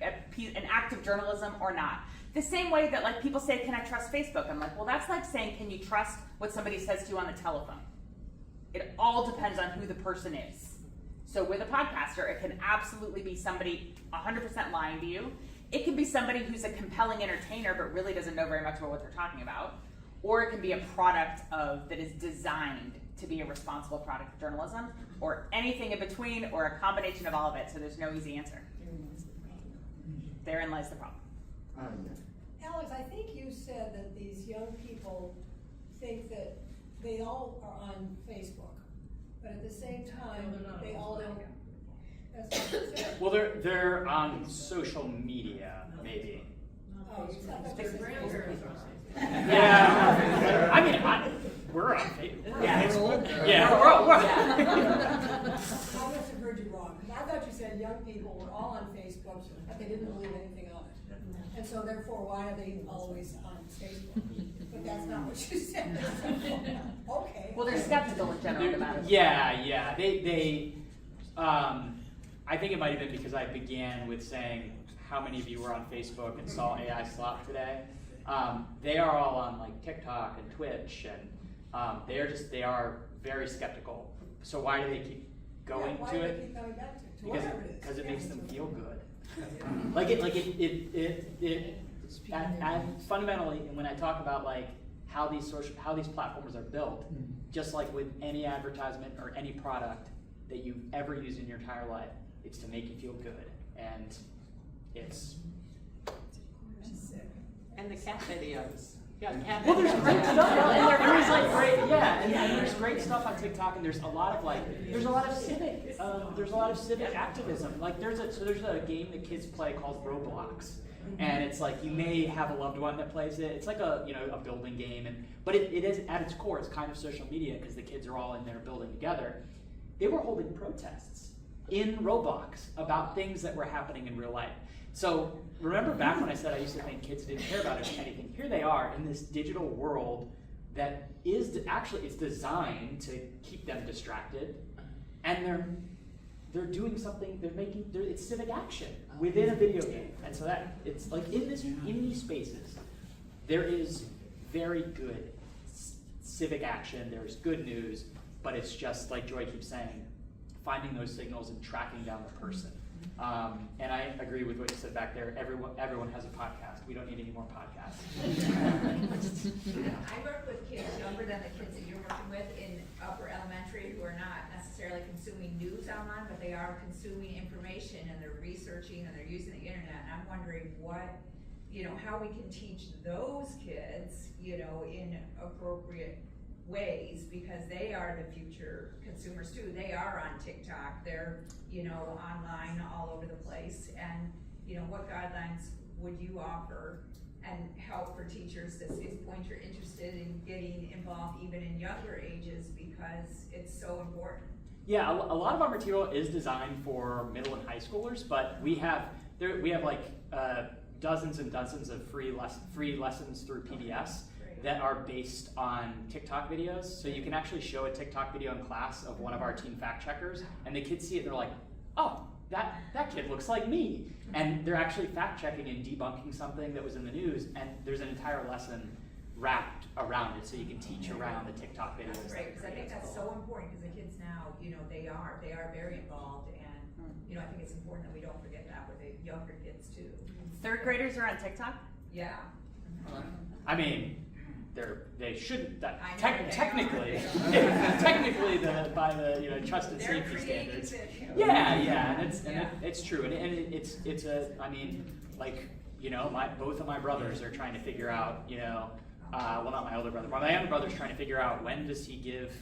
an act of journalism or not. The same way that like people say, can I trust Facebook? I'm like, well, that's like saying, can you trust what somebody says to you on the telephone? It all depends on who the person is. So with a podcaster, it can absolutely be somebody 100% lying to you. It can be somebody who's a compelling entertainer but really doesn't know very much about what they're talking about. Or it can be a product that is designed to be a responsible product of journalism, or anything in between, or a combination of all of it, so there's no easy answer. Therein lies the problem. Yeah. Alex, I think you said that these young people think that they all are on Facebook, but at the same time, they all don't. That's what you said. Well, they're on social media, maybe. Oh, you said that they're Yeah. I mean, we're on Facebook. Yeah. We're I must have heard you wrong, because I thought you said young people were all on Facebook, but they didn't believe anything of it. And so therefore, why are they always on Facebook? But that's not what you said. Okay. Well, they're skeptical in general about it. Yeah. I think it might have been because I began with saying how many of you were on Facebook and saw AI slop today. They are all on like TikTok and Twitch, and they are very skeptical. So why do they keep going why to do it? they keep coming back to it? Whatever it is. Because it Yeah. makes them feel good. And fundamentally, and when I talk about like how these platforms are built, just like with any advertisement or any product that you've ever used in your entire life, it's to make you feel good, and it's. And the cat videos. Yeah, well, there's great stuff. There's like and there's great stuff on TikTok, and there's a lot of civic activism. Like there's a game that kids play called Roblox, and it's like you may have a loved one that plays it. It's like a building game, but it is at its core, it's kind of social media because the kids are all in there building together. They were holding protests in Roblox about things that were happening in real life. So remember back when I said I used to think kids didn't care about anything? Here they are in this digital world that is actually it's designed to keep them distracted, and they're doing something. It's civic action within a video game, and so that it's like in these spaces, there is very good civic action. There's good news, but it's just like Joy keeps saying, finding those signals and tracking down the person. And I agree with what you said back there. Everyone has a podcast. We don't need any more podcasts. I work with kids younger than the kids that you're working with in upper elementary who are not necessarily consuming news online, but they are consuming information and they're researching and they're using the internet. And I'm wondering how we can teach those kids, in appropriate ways, because they are the future consumers too. They are on TikTok, they're online all over the place, and what guidelines would you offer and help for teachers to see point you're interested in getting involved even in younger ages, because it's so important? Yeah, a lot of our material is designed for middle and high schoolers, but we have like dozens and dozens of free lessons through PBS that are based on TikTok videos. So you can actually show a TikTok video in class of one of our teen fact checkers, and the kids see it and they're like, oh, that kid looks like me. And they're actually fact checking and debunking something that was in the news, and there's an entire lesson wrapped around it, so you can teach around the TikTok videos. That's great, because I think that's so important, because the kids now, they are very involved, and I think it's important that we don't forget that with the younger kids too. Third graders are on TikTok? Yeah. I mean, they shouldn't. I know Technically, by the trusted They're safety creating standards. it. Yeah, and it's true, and it's both of my brothers are trying to figure out, well, not my older brother, but my younger brother's trying to figure out when does he give,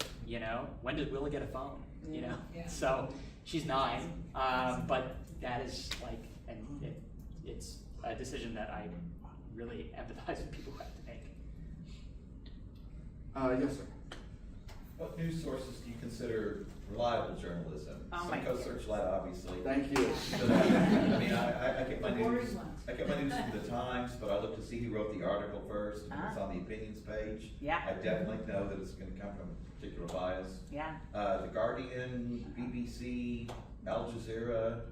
when does Willa get a phone, Yeah. So she's 9, but that is like, and it's a decision that I really empathize with people who have to make. Yes, sir. What news sources do you consider reliable journalism? Oh my Suncoast Searchlight, obviously. Thank you. But, I mean, I get my news. I get my news from the Times, but I look to see who wrote the article first, and it's on the opinions page. Yeah. I definitely know that it's going to come from a particular bias. Yeah. The Guardian, BBC, Al Jazeera,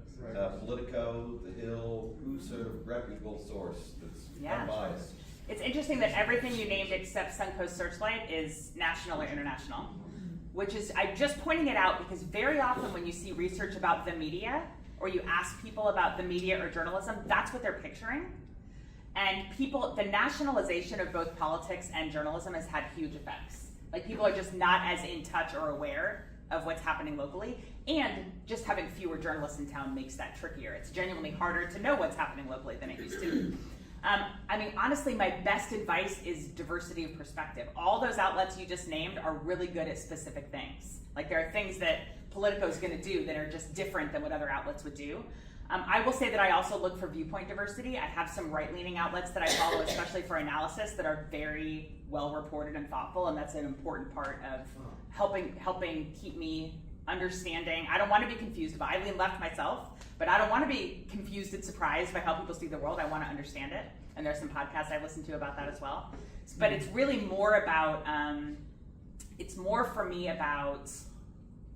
Politico, The Hill. Who's a reputable source that's unbiased? It's interesting that everything you named except Suncoast Searchlight is national or international, which is, I'm just pointing it out because very often when you see research about the media, or you ask people about the media or journalism, that's what they're picturing. And people, the nationalization of both politics and journalism has had huge effects. Like people are just not as in touch or aware of what's happening locally, and just having fewer journalists in town makes that trickier. It's genuinely harder to know what's happening locally than it used to. I mean, honestly, my best advice is diversity of perspective. All those outlets you just named are really good at specific things. Like there are things that Politico is going to do that are just different than what other outlets would do. I will say that I also look for viewpoint diversity. I have some right-leaning outlets that I follow, especially for analysis, that are very well reported and thoughtful, and that's an important part of helping keep me understanding. I don't want to be confused by. I lean left myself, but I don't want to be confused and surprised by how people see the world. I want to understand it, and there's some podcasts I listen to about that as well. But it's really more about, it's more for me about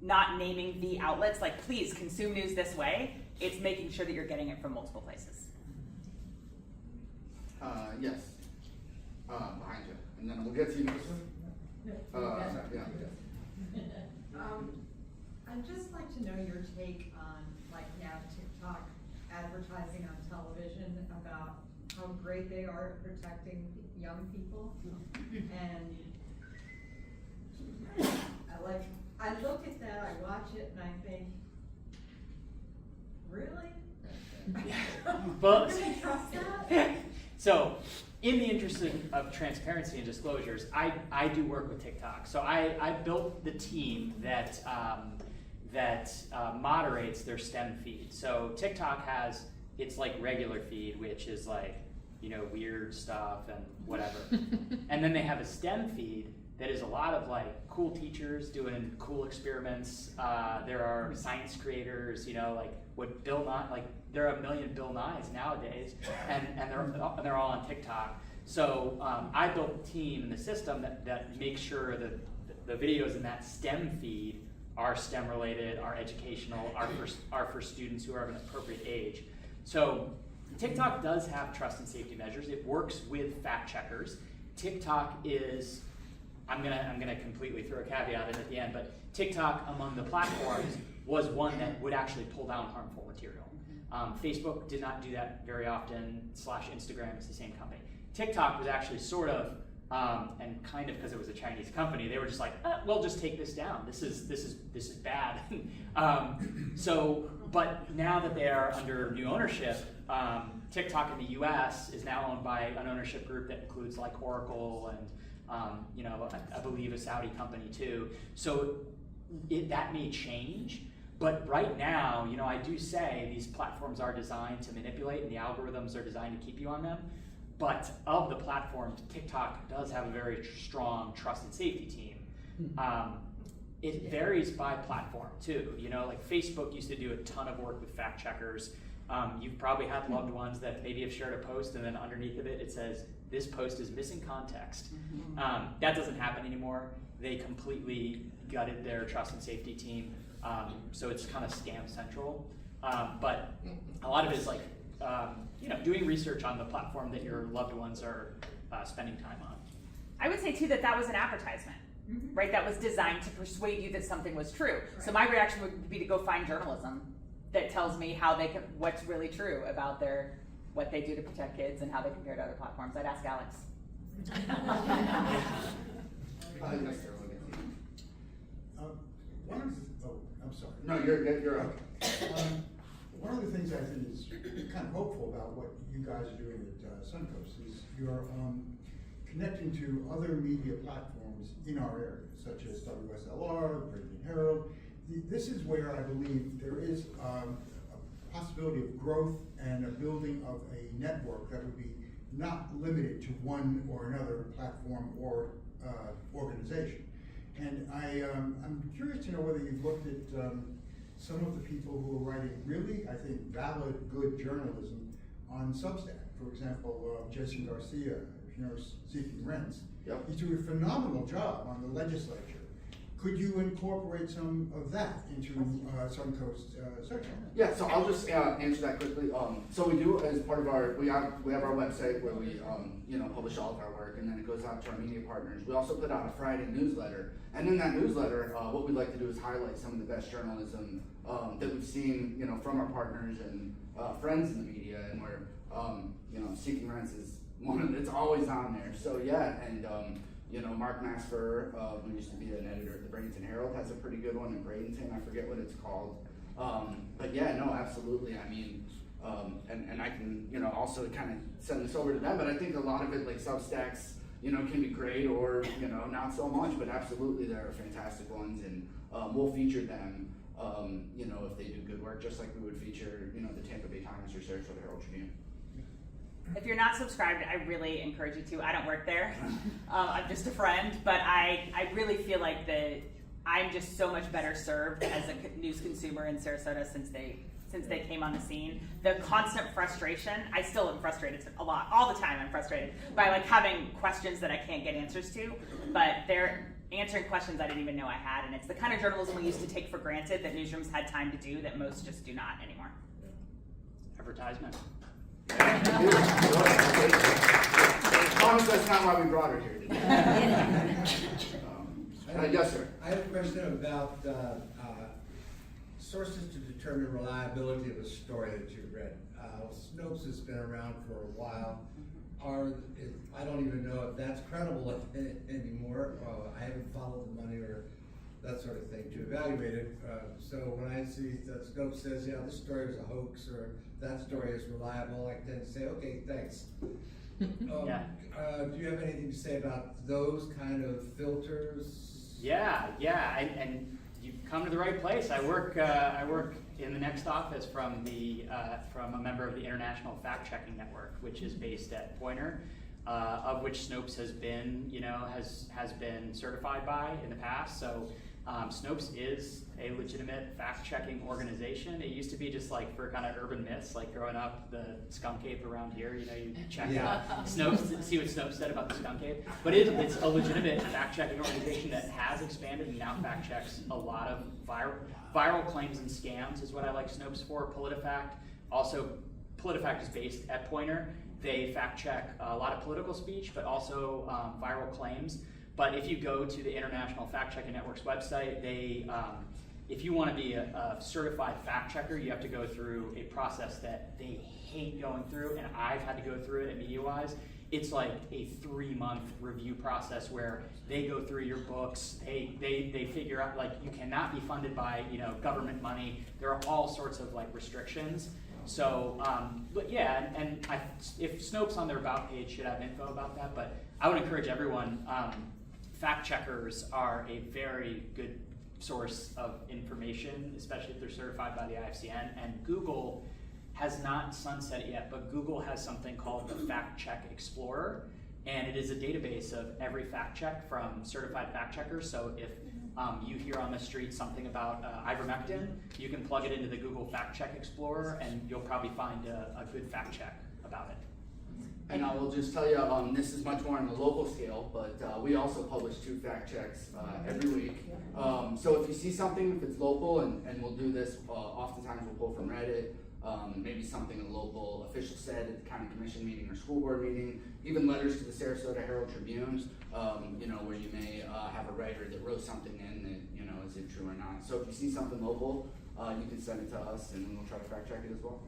not naming the outlets, like please consume news this way. It's making sure that you're getting it from multiple places. Yes. Behind you, and then we'll get to you, Melissa. Yeah. I'd just like to know your take on, like, now TikTok advertising on television about how great they are at protecting young people. And I look at that, I watch it, and I think, really? But Can we trust that? so, in the interest of transparency and disclosures, I do work with TikTok. So I built the team that moderates their STEM feed. So TikTok has its like regular feed, which is like, you know, weird stuff and whatever. And then they have a STEM feed that is a lot of like cool teachers doing cool experiments. There are science creators, you know, like what Bill Nye, like there are 1 million Bill Nyes nowadays, and they're all on TikTok. So I built a team in the system that makes sure that the videos in that STEM feed are STEM related, are educational, are for students who are of an appropriate age. So TikTok does have trust and safety measures. It works with fact checkers. TikTok is, I'm gonna completely throw a caveat in at the end, but TikTok among the platforms was one that would actually pull down harmful material. Facebook did not do that very often, / Instagram is the same company. TikTok was actually sort of, and kind of because it was a Chinese company, they were just like, we'll just take this down. This is bad. But now that they are under new ownership, TikTok in the U.S. is now owned by an ownership group that includes like Oracle and you know, I believe a Saudi company too. So that may change. But right now, you know, I do say these platforms are designed to manipulate, and the algorithms are designed to keep you on them. But of the platforms, TikTok does have a very strong trust and safety team. It varies by platform too. You know, like Facebook used to do a ton of work with fact checkers. You've probably had loved ones that maybe have shared a post and then underneath of it, it says, this post is missing context. That doesn't happen anymore. They completely gutted their trust and safety team. So it's kind of scam central. But a lot of it is like, you know, doing research on the platform that your loved ones are spending time on. I would say too that was an advertisement, right? That was designed to persuade you that something was true. Right. So my reaction would be to go find journalism that tells me how they can, what's really true about what they do to protect kids and how they compare to other platforms. I'd ask Alex. I'm sorry. No, you're up. One of the things I think is kind of hopeful about what you guys are doing at Suncoast is you're connecting to other media platforms in our area, such as WSLR, Brigham Herald. This is where I believe there is a possibility of growth and a building of a network that would be not limited to one or another platform or organization. And I'm curious to know whether you've looked at some of the people who are writing really, I think, valid, good journalism on Substack. For example, Jason Garcia, if you know Seeking Rents. Yep. He's doing a phenomenal job on the legislature. Could you incorporate some of that into Suncoast Searchlight? Yeah, so I'll just answer that quickly. So we do, as part of our, we have our website where we publish all of our work, and then it goes out to our media partners. We also put out a Friday newsletter, and in that newsletter, what we'd like to do is highlight some of the best journalism that we've seen, from our partners and friends in the media, and where Seeking Rents is one of, it's always on there. So yeah, and Mark Masfer, who used to be an editor at the Bradenton Herald, has a pretty good one in Bradenton. I forget what it's called. But yeah, no, absolutely. I mean, and I can, also kind of send this over to them, but I think a lot of it, like Substacks, can be great or, not so much, but absolutely there are fantastic ones, and we'll feature them, if they do good work, just like we would feature, the Tampa Bay Times or Sarasota Herald Tribune. If you're not subscribed, I really encourage you to. I don't work there. I'm just a friend, but I really feel like I'm just so much better served as a news consumer in Sarasota since they came on the scene. The constant frustration, I still am frustrated a lot, all the time I'm frustrated by like having questions that I can't get answers to, but they're answering questions I didn't even know I had, and it's the kind of journalism we used to take for granted that newsrooms had time to do that most just do not anymore. Advertisement. Promise that's not why we brought her here today. Yes, sir. I have a question about sources to determine reliability of a story that you've read. Snopes has been around for a while. I don't even know if that's credible anymore. I haven't followed the money or that sort of thing to evaluate it. So when I see that Snopes says, yeah, this story was a hoax or that story is reliable, I tend to say, okay, thanks. Do you have anything to say about those kind of filters? Yeah, and you've come to the right place. I work in the next office from a member of the International Fact Checking Network, which is based at Poynter, of which Snopes has been been certified by in the past. So Snopes is a legitimate fact-checking organization. It used to be just like for kind of urban myths, like growing up, the skunk ape around here, you check out Snopes, see what Snopes said about the skunk ape. But it's a legitimate fact-checking organization that has expanded and now fact-checks a lot of viral claims and scams is what I like Snopes for. PolitiFact, also PolitiFact is based at Poynter. They fact-check a lot of political speech, but also viral claims. But if you go to the International Fact Checking Network's website, if you want to be a certified fact checker, you have to go through a process that they hate going through, and I've had to go through it at MediaWise. It's like a 3-month review process where they go through your books, they figure out, like, you cannot be funded by government money. There are all sorts of like restrictions. So, but yeah, and if Snopes on their about page should have info about that, but I would encourage everyone. Fact checkers are a very good source of information, especially if they're certified by the IFCN. And Google has not sunset it yet, but Google has something called the Fact Check Explorer, and it is a database of every fact check from certified fact checkers. So if you hear on the street something about ivermectin, you can plug it into the Google Fact Check Explorer, and you'll probably find a good fact check about it. And I will just tell you, this is much more on the local scale, but we also publish 2 fact checks every week. So if you see something, if it's local, and we'll do this, oftentimes we'll pull from Reddit, maybe something a local official said at the county commission meeting or school board meeting, even letters to the Sarasota Herald Tribune, where you may have a writer that wrote something in that, is it true or not. So if you see something local, you can send it to us and we'll try to fact check it as well.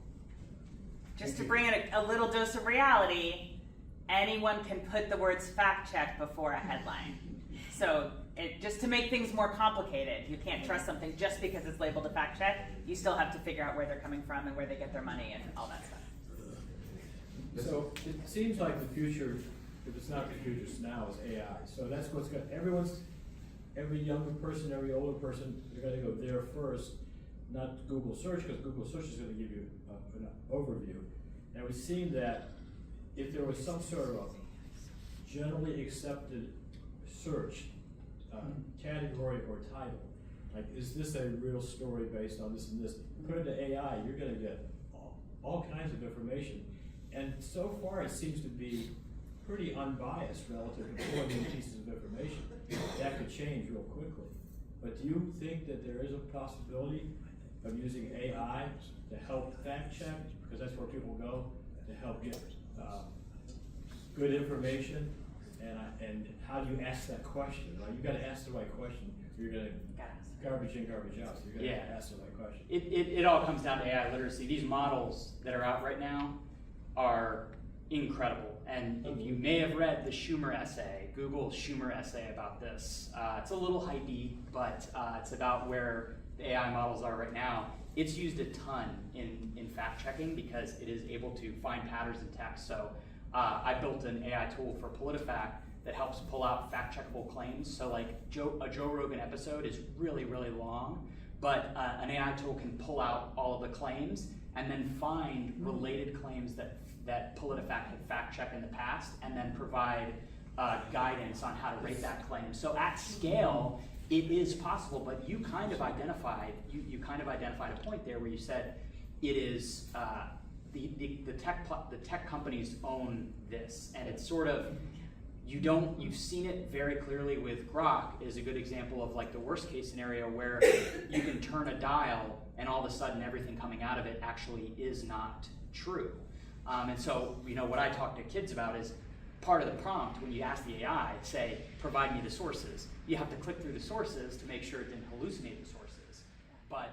Just to bring in a little dose of reality, anyone can put the words fact check before a headline. So just to make things more complicated, you can't trust something just because it's labeled a fact check. You still have to figure out where they're coming from and where they get their money and all that stuff. So it seems like the future, if it's not the future, now is AI. So that's what's got every younger person, every older person, they're gonna go there first. not Google search, because Google search is gonna give you an overview. And we've seen that if there was some sort of a generally accepted search, category or title, like, is this a real story based on this and this? Put it to AI, you're gonna get all kinds of information. And so far, it seems to be pretty unbiased relative to 4 new pieces of information. That could change real quickly. But do you think that there is a possibility of using AI to help fact check? Because that's where people go to help get good information. And how do you ask that question? Right? You got to ask the right question. You're gonna garbage in, garbage out. So you got to ask the right question. It all comes down to AI literacy. These models that are out right now are incredible. And if you may have read the Schumer essay, Google's Schumer essay about this, it's a little hypey, but it's about where the AI models are right now. It's used a ton in fact checking because it is able to find patterns in text. So I built an AI tool for PolitiFact that helps pull out fact checkable claims. So like a Joe Rogan episode is really, really long, but an AI tool can pull out all of the claims and then find related claims that PolitiFact had fact checked in the past, and then provide guidance on how to rate that claim. So at scale, it is possible, but you kind of identified a point there where you said it is the tech companies own this, and it's sort of you've seen it very clearly with Grok is a good example of like the worst case scenario where you can turn a dial and all of a sudden everything coming out of it actually is not true. And so, what I talk to kids about is part of the prompt when you ask the AI, say, provide me the sources. You have to click through the sources to make sure it didn't hallucinate the sources. But